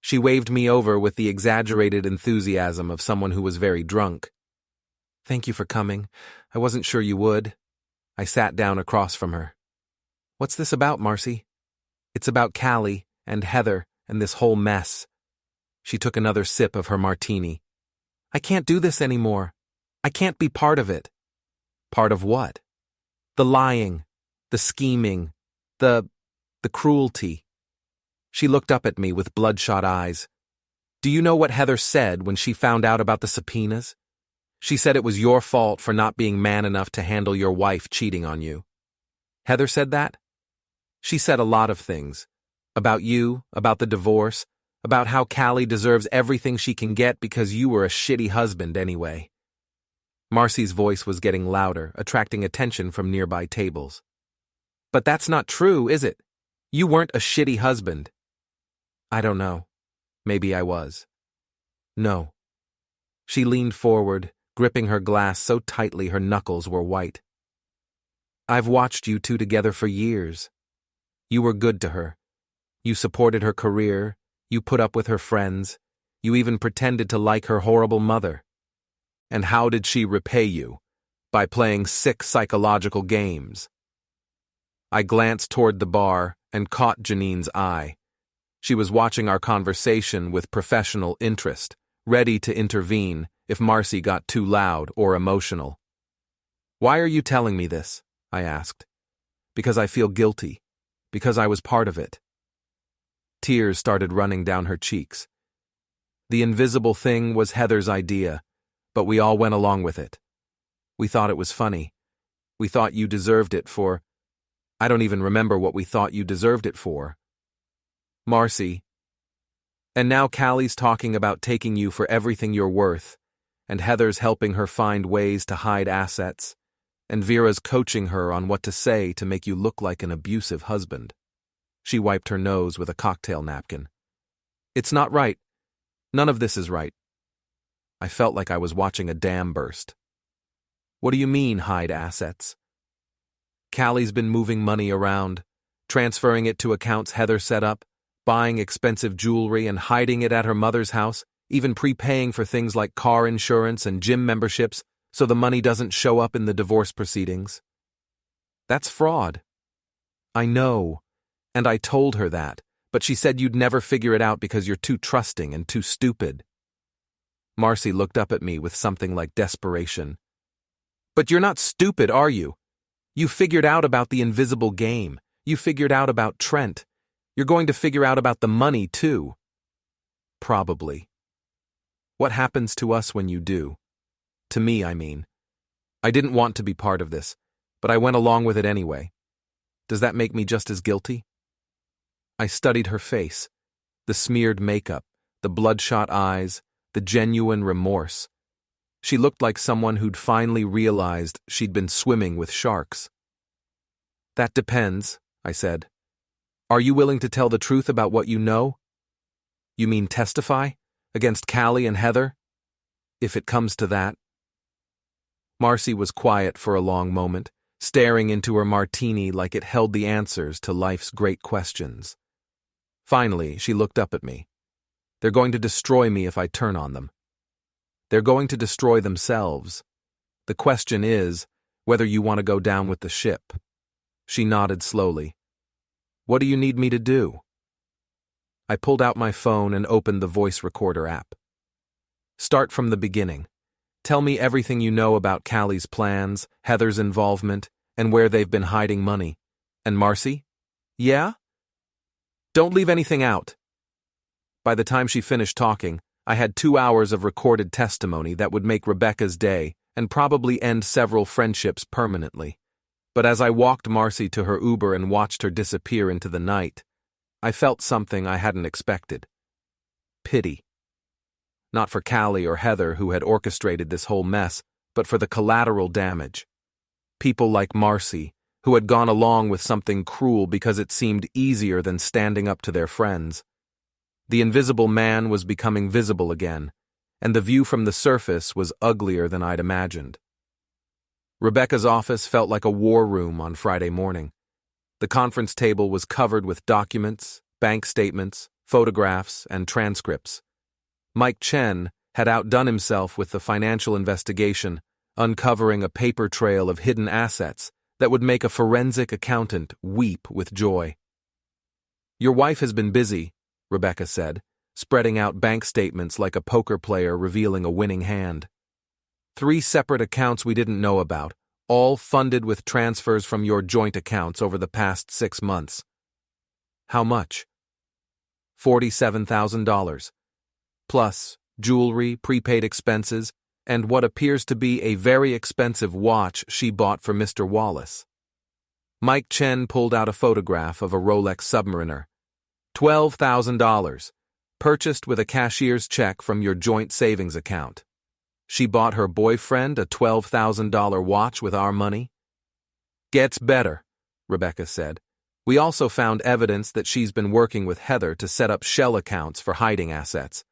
She waved me over with the exaggerated enthusiasm of someone who was very drunk. Thank you for coming. I wasn't sure you would. I sat down across from her. What's this about, Marcy? It's about Callie and Heather and this whole mess. She took another sip of her martini. I can't do this anymore. I can't be part of it. Part of what? The lying, the scheming, the cruelty. She looked up at me with bloodshot eyes. Do you know what Heather said when she found out about the subpoenas? She said it was your fault for not being man enough to handle your wife cheating on you. Heather said that? She said a lot of things. About you, about the divorce, about how Callie deserves everything she can get because you were a shitty husband anyway. Marcy's voice was getting louder, attracting attention from nearby tables. But that's not true, is it? You weren't a shitty husband. I don't know. Maybe I was. No. She leaned forward, gripping her glass so tightly her knuckles were white. I've watched you two together for years. You were good to her. You supported her career, you put up with her friends, you even pretended to like her horrible mother. And how did she repay you? By playing sick psychological games. I glanced toward the bar and caught Janine's eye. She was watching our conversation with professional interest, ready to intervene if Marcy got too loud or emotional. Why are you telling me this? I asked. Because I feel guilty. Because I was part of it. Tears started running down her cheeks. The invisible thing was Heather's idea, but we all went along with it. We thought it was funny. We thought you deserved it for... I don't even remember what we thought you deserved it for. Marcy. And now Callie's talking about taking you for everything you're worth, and Heather's helping her find ways to hide assets, and Vera's coaching her on what to say to make you look like an abusive husband. She wiped her nose with a cocktail napkin. It's not right. None of this is right. I felt like I was watching a dam burst. What do you mean, hide assets? Callie's been moving money around, transferring it to accounts Heather set up, buying expensive jewelry and hiding it at her mother's house, even prepaying for things like car insurance and gym memberships so the money doesn't show up in the divorce proceedings. That's fraud. I know, and I told her that, but she said you'd never figure it out because you're too trusting and too stupid. Marcy looked up at me with something like desperation. But you're not stupid, are you? You figured out about the invisible game. You figured out about Trent. You're going to figure out about the money, too. Probably. What happens to us when you do? To me, I mean. I didn't want to be part of this, but I went along with it anyway. Does that make me just as guilty? I studied her face, the smeared makeup, the bloodshot eyes, the genuine remorse. She looked like someone who'd finally realized she'd been swimming with sharks. That depends, I said. Are you willing to tell the truth about what you know? You mean testify? Against Callie and Heather? If it comes to that. Marcy was quiet for a long moment, staring into her martini like it held the answers to life's great questions. Finally, she looked up at me. They're going to destroy me if I turn on them. They're going to destroy themselves. The question is whether you want to go down with the ship. She nodded slowly. What do you need me to do? I pulled out my phone and opened the voice recorder app. Start from the beginning. Tell me everything you know about Callie's plans, Heather's involvement, and where they've been hiding money. And Marcy? Yeah? Don't leave anything out. By the time she finished talking, I had 2 hours of recorded testimony that would make Rebecca's day and probably end several friendships permanently. But as I walked Marcy to her Uber and watched her disappear into the night, I felt something I hadn't expected. Pity. Not for Callie or Heather who had orchestrated this whole mess, but for the collateral damage. People like Marcy, who had gone along with something cruel because it seemed easier than standing up to their friends. The invisible man was becoming visible again, and the view from the surface was uglier than I'd imagined. Rebecca's office felt like a war room on Friday morning. The conference table was covered with documents, bank statements, photographs, and transcripts. Mike Chen had outdone himself with the financial investigation, uncovering a paper trail of hidden assets that would make a forensic accountant weep with joy. Your wife has been busy, Rebecca said, spreading out bank statements like a poker player revealing a winning hand. 3 separate accounts we didn't know about, all funded with transfers from your joint accounts over the past 6 months. How much? $47,000. Plus jewelry, prepaid expenses, and what appears to be a very expensive watch she bought for Mr. Wallace. Mike Chen pulled out a photograph of a Rolex Submariner. $12,000, purchased with a cashier's check from your joint savings account. She bought her boyfriend a $12,000 watch with our money? Gets better, Rebecca said. We also found evidence that she's been working with Heather to set up shell accounts for hiding assets.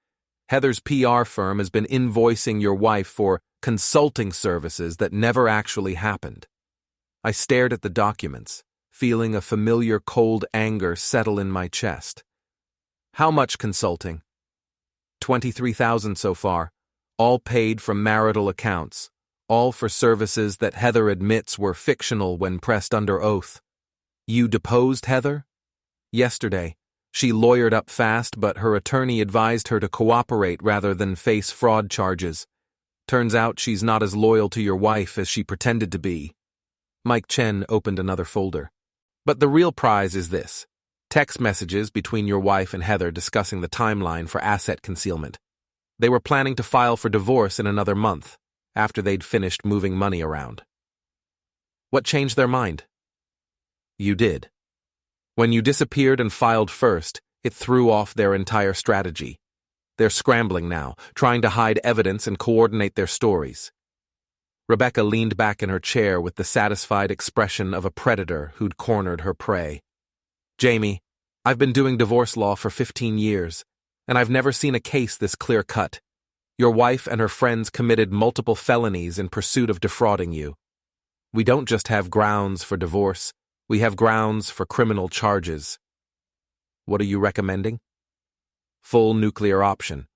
Heather's PR firm has been invoicing your wife for consulting services that never actually happened. I stared at the documents, feeling a familiar cold anger settle in my chest. How much consulting? $23,000 so far, all paid from marital accounts, all for services that Heather admits were fictional when pressed under oath. You deposed Heather? Yesterday. She lawyered up fast, but her attorney advised her to cooperate rather than face fraud charges. Turns out she's not as loyal to your wife as she pretended to be. Mike Chen opened another folder. But the real prize is this: text messages between your wife and Heather discussing the timeline for asset concealment. They were planning to file for divorce in another month, after they'd finished moving money around. What changed their mind? You did. When you disappeared and filed first, it threw off their entire strategy. They're scrambling now, trying to hide evidence and coordinate their stories. Rebecca leaned back in her chair with the satisfied expression of a predator who'd cornered her prey. Jamie, I've been doing divorce law for 15 years, and I've never seen a case this clear-cut. Your wife and her friends committed multiple felonies in pursuit of defrauding you. We don't just have grounds for divorce, we have grounds for criminal charges. What are you recommending? Full nuclear option.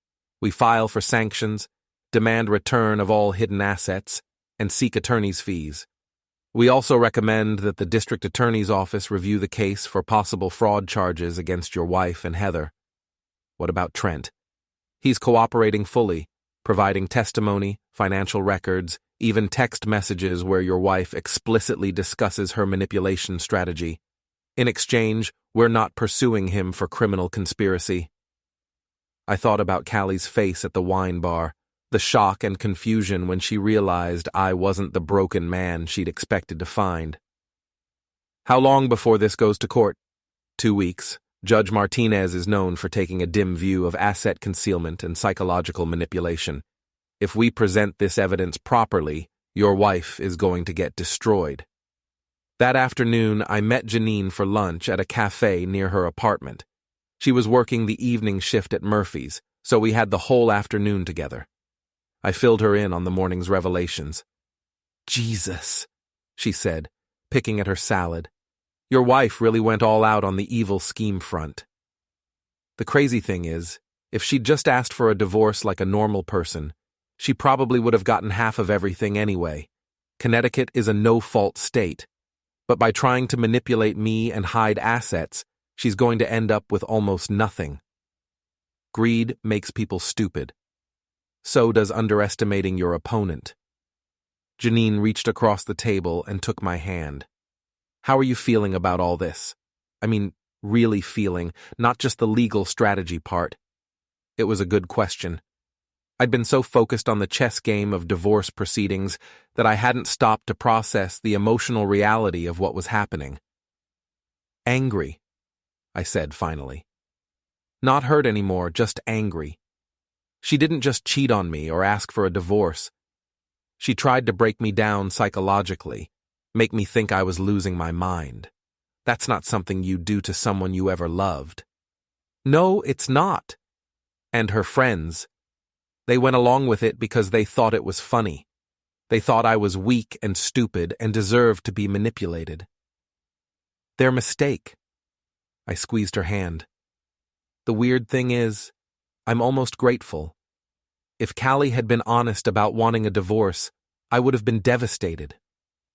We file for sanctions, demand return of all hidden assets, and seek attorney's fees. We also recommend that the district attorney's office review the case for possible fraud charges against your wife and Heather. What about Trent? He's cooperating fully, providing testimony, financial records, even text messages where your wife explicitly discusses her manipulation strategy. In exchange, we're not pursuing him for criminal conspiracy. I thought about Callie's face at the wine bar, the shock and confusion when she realized I wasn't the broken man she'd expected to find. How long before this goes to court? 2 weeks. Judge Martinez is known for taking a dim view of asset concealment and psychological manipulation. If we present this evidence properly, your wife is going to get destroyed. That afternoon, I met Janine for lunch at a cafe near her apartment. She was working the evening shift at Murphy's, so we had the whole afternoon together. I filled her in on the morning's revelations. "Jesus," she said, picking at her salad. "Your wife really went all out on the evil scheme front." The crazy thing is, if she'd just asked for a divorce like a normal person, she probably would have gotten half of everything anyway. Connecticut is a no-fault state. But by trying to manipulate me and hide assets, she's going to end up with almost nothing. Greed makes people stupid. So does underestimating your opponent. Janine reached across the table and took my hand. "How are you feeling about all this? I mean, really feeling, not just the legal strategy part." It was a good question. I'd been so focused on the chess game of divorce proceedings that I hadn't stopped to process the emotional reality of what was happening. "Angry," I said finally. "Not hurt anymore, just angry. She didn't just cheat on me or ask for a divorce. She tried to break me down psychologically, make me think I was losing my mind. That's not something you do to someone you ever loved." "No, it's not." And her friends. They went along with it because they thought it was funny. They thought I was weak and stupid and deserved to be manipulated. "Their mistake." I squeezed her hand. "The weird thing is, I'm almost grateful. If Callie had been honest about wanting a divorce, I would have been devastated.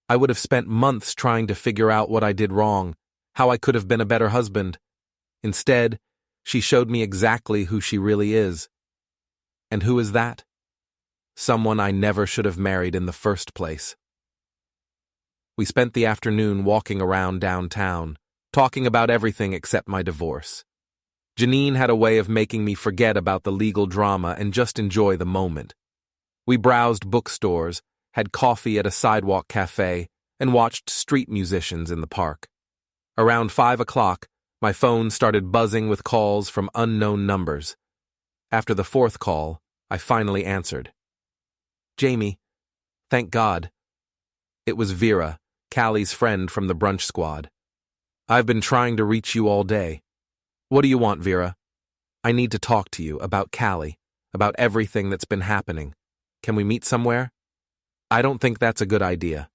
I would have spent months trying to figure out what I did wrong, how I could have been a better husband. Instead, she showed me exactly who she really is. And who is that? Someone I never should have married in the first place." We spent the afternoon walking around downtown, talking about everything except my divorce. Janine had a way of making me forget about the legal drama and just enjoy the moment. We browsed bookstores, had coffee at a sidewalk cafe, and watched street musicians in the park. Around 5 o'clock, my phone started buzzing with calls from unknown numbers. After the 4th call, I finally answered. "Jamie, thank God." It was Vera, Callie's friend from the brunch squad. "I've been trying to reach you all day." "What do you want, Vera?" "I need to talk to you about Callie, about everything that's been happening. Can we meet somewhere?" "I don't think that's a good idea."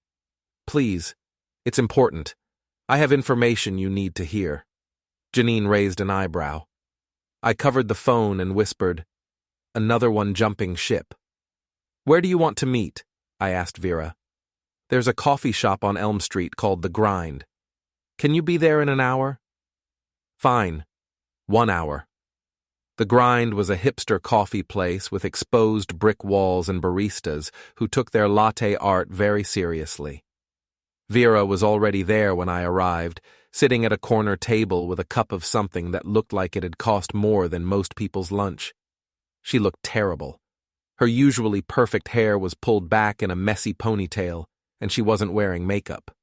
"Please, it's important. I have information you need to hear." Janine raised an eyebrow. I covered the phone and whispered, "Another one jumping ship." "Where do you want to meet?" I asked Vera. "There's a coffee shop on Elm Street called The Grind. Can you be there in an hour?" "Fine. 1 hour." The Grind was a hipster coffee place with exposed brick walls and baristas who took their latte art very seriously. Vera was already there when I arrived, sitting at a corner table with a cup of something that looked like it had cost more than most people's lunch. She looked terrible. Her usually perfect hair was pulled back in a messy ponytail, and she wasn't wearing makeup.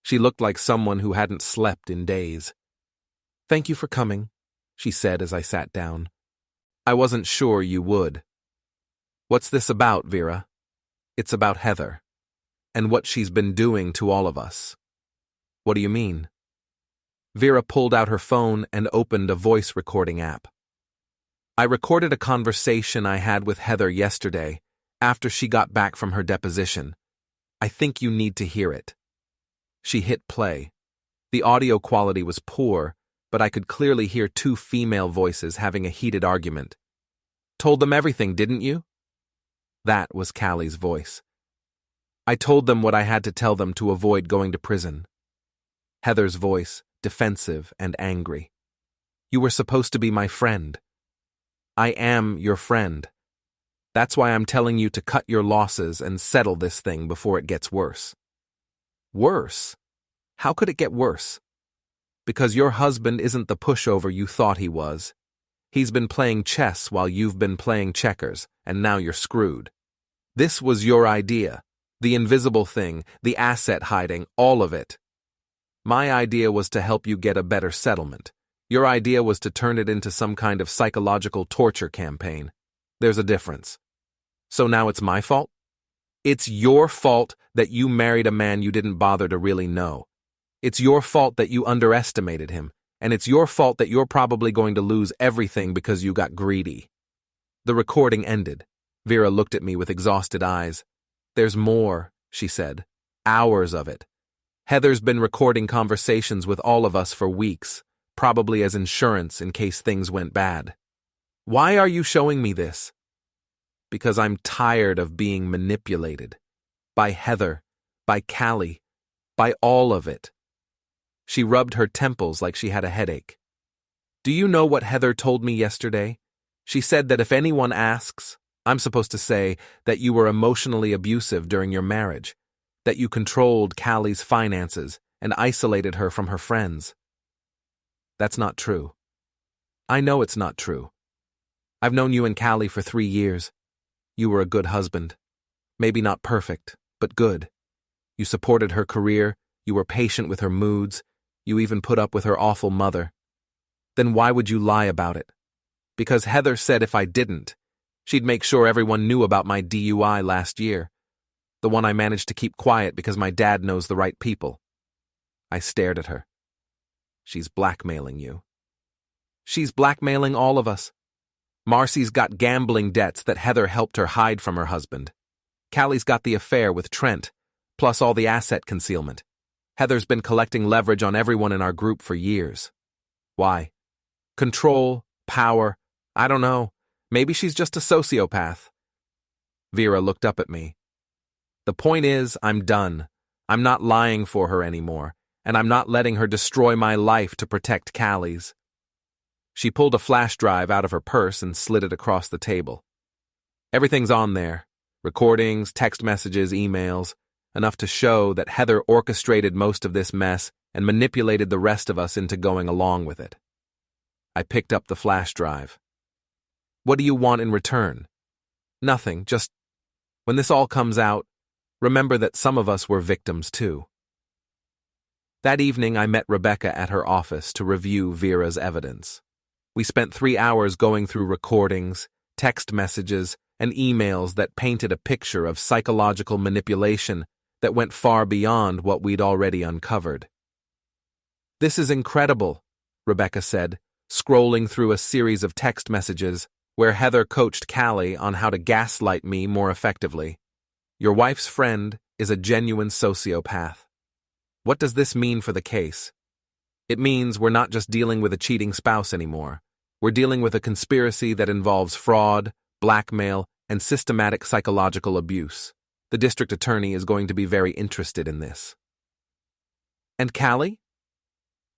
She looked like someone who hadn't slept in days. "Thank you for coming," she said as I sat down. "I wasn't sure you would." "What's this about, Vera?" "It's about Heather, and what she's been doing to all of us." "What do you mean?" Vera pulled out her phone and opened a voice recording app. "I recorded a conversation I had with Heather yesterday, after she got back from her deposition. I think you need to hear it." She hit play. The audio quality was poor, but I could clearly hear 2 female voices having a heated argument. "Told them everything, didn't you?" That was Callie's voice. I told them what I had to tell them to avoid going to prison. Heather's voice, defensive and angry. You were supposed to be my friend. I am your friend. That's why I'm telling you to cut your losses and settle this thing before it gets worse. Worse? How could it get worse? Because your husband isn't the pushover you thought he was. He's been playing chess while you've been playing checkers, and now you're screwed. This was your idea. The invisible thing, the asset hiding, all of it. My idea was to help you get a better settlement. Your idea was to turn it into some kind of psychological torture campaign. There's a difference. So now it's my fault? It's your fault that you married a man you didn't bother to really know. It's your fault that you underestimated him, and it's your fault that you're probably going to lose everything because you got greedy. The recording ended. Vera looked at me with exhausted eyes. There's more, she said. Hours of it. Heather's been recording conversations with all of us for weeks, probably as insurance in case things went bad. Why are you showing me this? Because I'm tired of being manipulated. By Heather, by Callie, by all of it. She rubbed her temples like she had a headache. Do you know what Heather told me yesterday? She said that if anyone asks, I'm supposed to say that you were emotionally abusive during your marriage, that you controlled Callie's finances and isolated her from her friends. That's not true. I know it's not true. I've known you and Callie for 3 years. You were a good husband. Maybe not perfect, but good. You supported her career, you were patient with her moods, you even put up with her awful mother. Then why would you lie about it? Because Heather said if I didn't, she'd make sure everyone knew about my DUI last year. The one I managed to keep quiet because my dad knows the right people. I stared at her. She's blackmailing you. She's blackmailing all of us. Marcy's got gambling debts that Heather helped her hide from her husband. Callie's got the affair with Trent, plus all the asset concealment. Heather's been collecting leverage on everyone in our group for years. Why? Control, power, I don't know. Maybe she's just a sociopath. Vera looked up at me. The point is, I'm done. I'm not lying for her anymore, and I'm not letting her destroy my life to protect Callie's. She pulled a flash drive out of her purse and slid it across the table. Everything's on there. Recordings, text messages, emails. Enough to show that Heather orchestrated most of this mess and manipulated the rest of us into going along with it. I picked up the flash drive. What do you want in return? Nothing, just, when this all comes out, remember that some of us were victims too. That evening I met Rebecca at her office to review Vera's evidence. We spent 3 hours going through recordings, text messages, and emails that painted a picture of psychological manipulation that went far beyond what we'd already uncovered. This is incredible, Rebecca said, scrolling through a series of text messages where Heather coached Callie on how to gaslight me more effectively. Your wife's friend is a genuine sociopath. What does this mean for the case? It means we're not just dealing with a cheating spouse anymore. We're dealing with a conspiracy that involves fraud, blackmail, and systematic psychological abuse. The district attorney is going to be very interested in this. And Callie?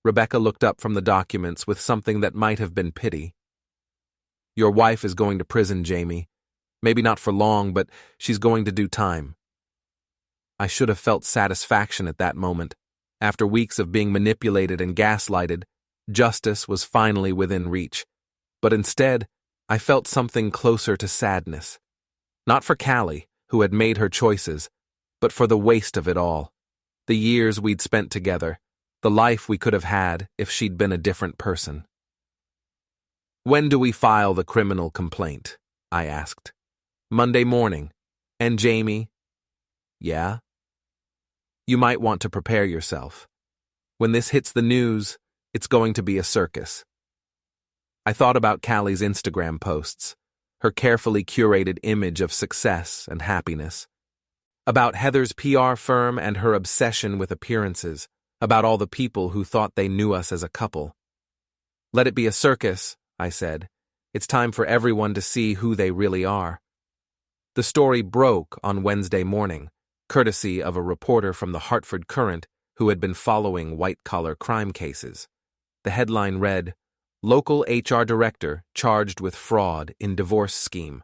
Rebecca looked up from the documents with something that might have been pity. Your wife is going to prison, Jamie. Maybe not for long, but she's going to do time. I should have felt satisfaction at that moment. After weeks of being manipulated and gaslighted, justice was finally within reach. But instead, I felt something closer to sadness. Not for Callie, who had made her choices, but for the waste of it all. The years we'd spent together, the life we could have had if she'd been a different person. When do we file the criminal complaint? I asked. Monday morning. And Jamie? Yeah? You might want to prepare yourself. When this hits the news, it's going to be a circus. I thought about Callie's Instagram posts, her carefully curated image of success and happiness, about Heather's PR firm and her obsession with appearances, about all the people who thought they knew us as a couple. Let it be a circus, I said. It's time for everyone to see who they really are. The story broke on Wednesday morning, courtesy of a reporter from the Hartford Current who had been following white-collar crime cases. The headline read, "Local HR Director Charged with Fraud in Divorce Scheme."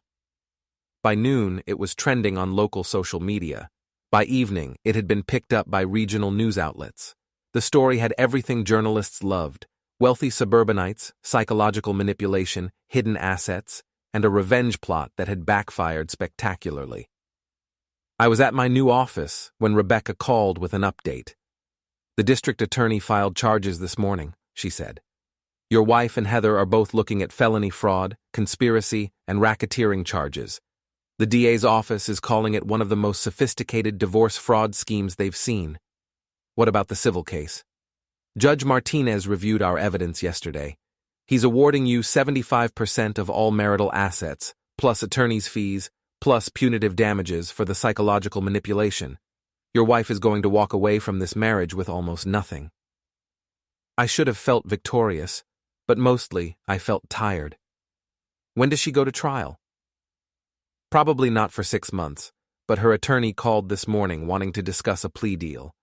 By noon, it was trending on local social media. By evening, it had been picked up by regional news outlets. The story had everything journalists loved: wealthy suburbanites, psychological manipulation, hidden assets, and a revenge plot that had backfired spectacularly. I was at my new office when Rebecca called with an update. "The district attorney filed charges this morning," she said. "Your wife and Heather are both looking at felony fraud, conspiracy, and racketeering charges. The DA's office is calling it one of the most sophisticated divorce fraud schemes they've seen." "What about the civil case?" "Judge Martinez reviewed our evidence yesterday. He's awarding you 75% of all marital assets, plus attorney's fees, plus punitive damages for the psychological manipulation. Your wife is going to walk away from this marriage with almost nothing." I should have felt victorious, but mostly I felt tired. When does she go to trial? Probably not for 6 months, but her attorney called this morning wanting to discuss a plea deal.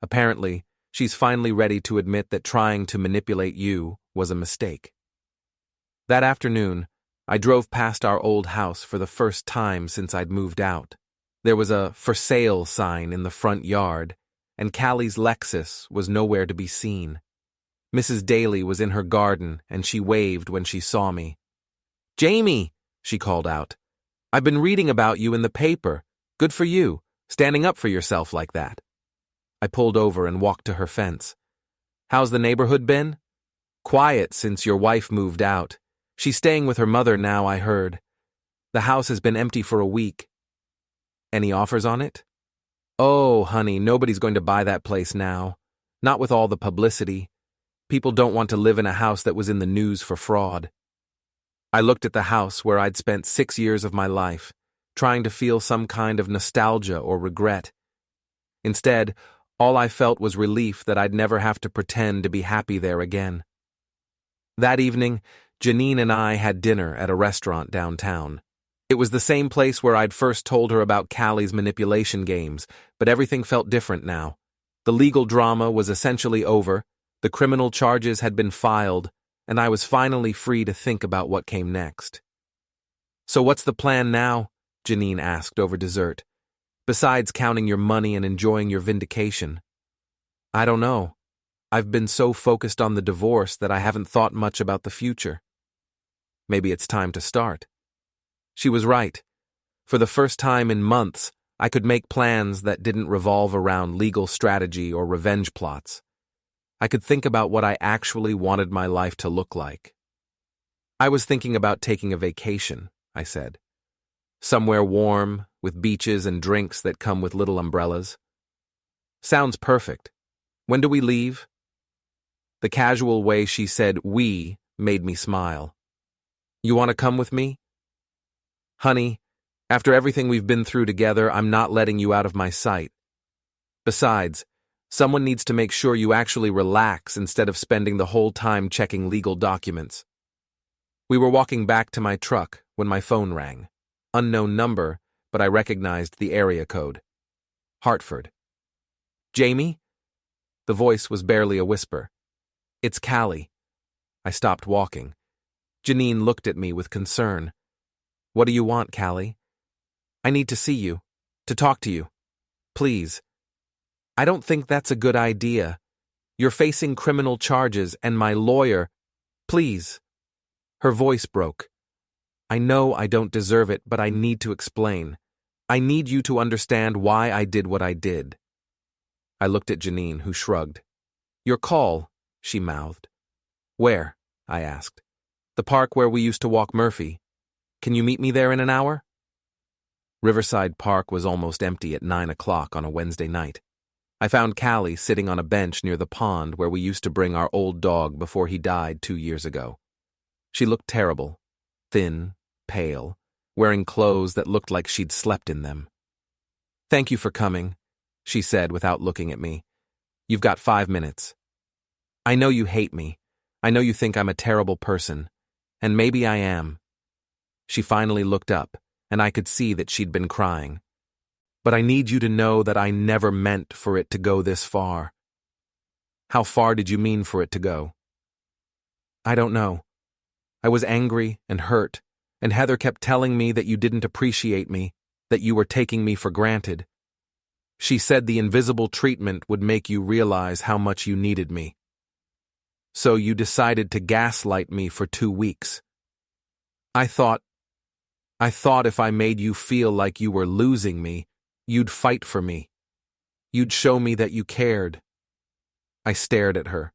Apparently, she's finally ready to admit that trying to manipulate you was a mistake. That afternoon, I drove past our old house for the first time since I'd moved out. There was a "for sale" sign in the front yard, and Callie's Lexus was nowhere to be seen. Mrs. Daly was in her garden, and she waved when she saw me. "Jamie," she called out, "I've been reading about you in the paper. Good for you, standing up for yourself like that." I pulled over and walked to her fence. "How's the neighborhood been?" "Quiet since your wife moved out. She's staying with her mother now, I heard. The house has been empty for a week." "Any offers on it?" "Oh, honey, nobody's going to buy that place now. Not with all the publicity. People don't want to live in a house that was in the news for fraud." I looked at the house where I'd spent 6 years of my life, trying to feel some kind of nostalgia or regret. Instead, all I felt was relief that I'd never have to pretend to be happy there again. That evening, Janine and I had dinner at a restaurant downtown. It was the same place where I'd first told her about Callie's manipulation games, but everything felt different now. The legal drama was essentially over, the criminal charges had been filed, and I was finally free to think about what came next. "So what's the plan now?" Janine asked over dessert. "Besides counting your money and enjoying your vindication." "I don't know. I've been so focused on the divorce that I haven't thought much about the future." "Maybe it's time to start." She was right. For the first time in months, I could make plans that didn't revolve around legal strategy or revenge plots. I could think about what I actually wanted my life to look like. "I was thinking about taking a vacation," I said. "Somewhere warm, with beaches and drinks that come with little umbrellas." "Sounds perfect. When do we leave?" The casual way she said "we" made me smile. "You want to come with me?" "Honey, after everything we've been through together, I'm not letting you out of my sight. Besides, someone needs to make sure you actually relax instead of spending the whole time checking legal documents." We were walking back to my truck when my phone rang. Unknown number, but I recognized the area code. Hartford. "Jamie?" The voice was barely a whisper. "It's Callie." I stopped walking. Janine looked at me with concern. "What do you want, Callie?" "I need to see you. To talk to you. Please." "I don't think that's a good idea. You're facing criminal charges, and my lawyer—" "Please." Her voice broke. "I know I don't deserve it, but I need to explain. I need you to understand why I did what I did." I looked at Janine, who shrugged. "Your call," she mouthed. "Where?" I asked. "The park where we used to walk Murphy. Can you meet me there in an hour?" Riverside Park was almost empty at 9 o'clock on a Wednesday night. I found Callie sitting on a bench near the pond where we used to bring our old dog before he died 2 years ago. She looked terrible, thin, pale, wearing clothes that looked like she'd slept in them. "Thank you for coming," she said without looking at me. "You've got 5 minutes. I know you hate me. I know you think I'm a terrible person. And maybe I am." She finally looked up, and I could see that she'd been crying. But I need you to know that I never meant for it to go this far. How far did you mean for it to go? I don't know. I was angry and hurt, and Heather kept telling me that you didn't appreciate me, that you were taking me for granted. She said the invisible treatment would make you realize how much you needed me. So you decided to gaslight me for 2 weeks. I thought if I made you feel like you were losing me, you'd fight for me. You'd show me that you cared. I stared at her.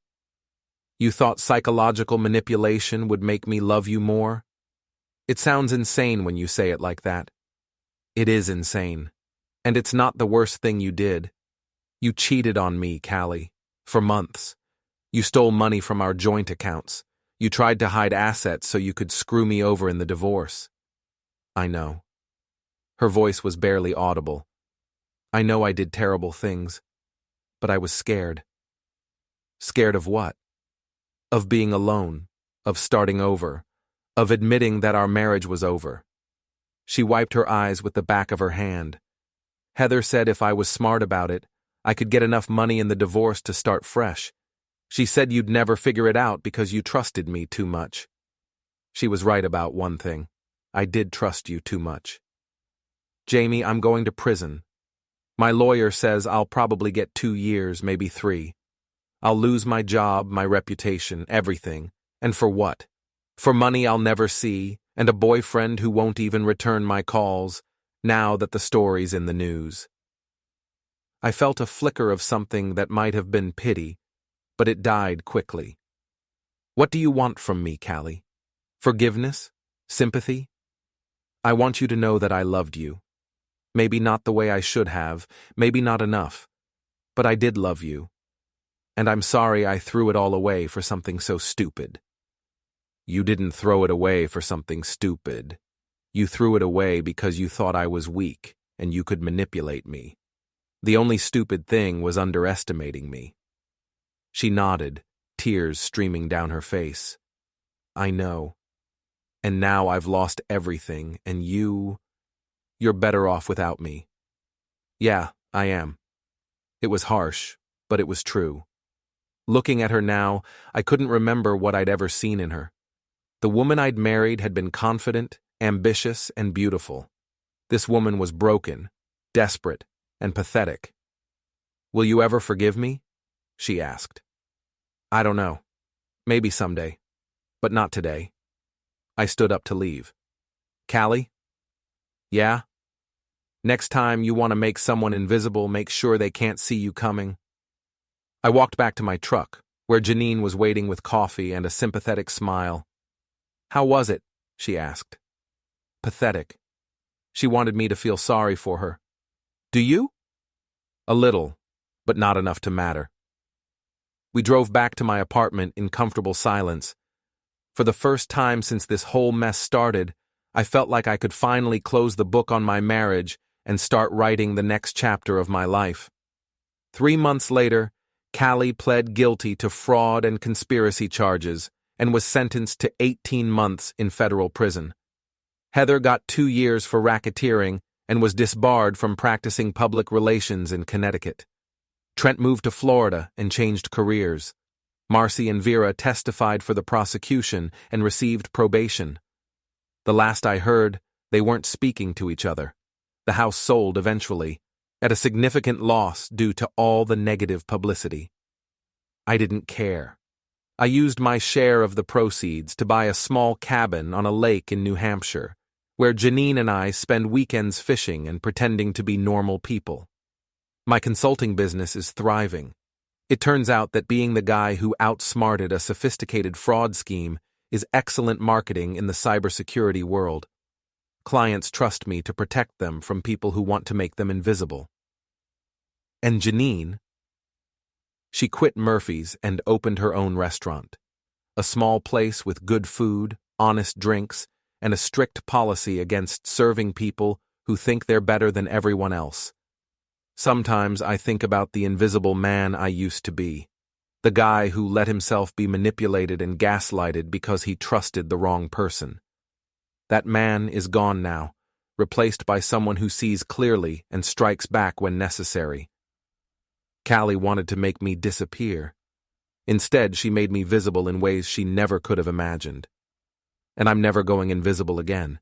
You thought psychological manipulation would make me love you more? It sounds insane when you say it like that. It is insane. And it's not the worst thing you did. You cheated on me, Callie, for months. You stole money from our joint accounts. You tried to hide assets so you could screw me over in the divorce. I know. Her voice was barely audible. I know I did terrible things, but I was scared. Scared of what? Of being alone, of starting over, of admitting that our marriage was over. She wiped her eyes with the back of her hand. Heather said if I was smart about it, I could get enough money in the divorce to start fresh. She said you'd never figure it out because you trusted me too much. She was right about one thing. I did trust you too much. Jamie, I'm going to prison. My lawyer says I'll probably get 2 years, maybe 3. I'll lose my job, my reputation, everything. And for what? For money I'll never see, and a boyfriend who won't even return my calls, now that the story's in the news. I felt a flicker of something that might have been pity, but it died quickly. What do you want from me, Callie? Forgiveness? Sympathy? I want you to know that I loved you. Maybe not the way I should have, maybe not enough, but I did love you. And I'm sorry I threw it all away for something so stupid. You didn't throw it away for something stupid. You threw it away because you thought I was weak and you could manipulate me. The only stupid thing was underestimating me. She nodded, tears streaming down her face. I know. And now I've lost everything, and you're better off without me. Yeah, I am. It was harsh, but it was true. Looking at her now, I couldn't remember what I'd ever seen in her. The woman I'd married had been confident, ambitious, and beautiful. This woman was broken, desperate, and pathetic. Will you ever forgive me? She asked. I don't know. Maybe someday. But not today. I stood up to leave. Callie? Yeah? Next time you want to make someone invisible, make sure they can't see you coming. I walked back to my truck, where Janine was waiting with coffee and a sympathetic smile. How was it? She asked. Pathetic. She wanted me to feel sorry for her. Do you? A little, but not enough to matter. We drove back to my apartment in comfortable silence. For the first time since this whole mess started, I felt like I could finally close the book on my marriage and start writing the next chapter of my life. 3 months later, Callie pled guilty to fraud and conspiracy charges and was sentenced to 18 months in federal prison. Heather got 2 years for racketeering and was disbarred from practicing public relations in Connecticut. Trent moved to Florida and changed careers. Marcy and Vera testified for the prosecution and received probation. The last I heard, they weren't speaking to each other. The house sold eventually, at a significant loss due to all the negative publicity. I didn't care. I used my share of the proceeds to buy a small cabin on a lake in New Hampshire, where Janine and I spend weekends fishing and pretending to be normal people. My consulting business is thriving. It turns out that being the guy who outsmarted a sophisticated fraud scheme is excellent marketing in the cybersecurity world. Clients trust me to protect them from people who want to make them invisible. And Janine? She quit Murphy's and opened her own restaurant. A small place with good food, honest drinks, and a strict policy against serving people who think they're better than everyone else. Sometimes I think about the invisible man I used to be, the guy who let himself be manipulated and gaslighted because he trusted the wrong person. That man is gone now, replaced by someone who sees clearly and strikes back when necessary. Callie wanted to make me disappear. Instead, she made me visible in ways she never could have imagined. And I'm never going invisible again.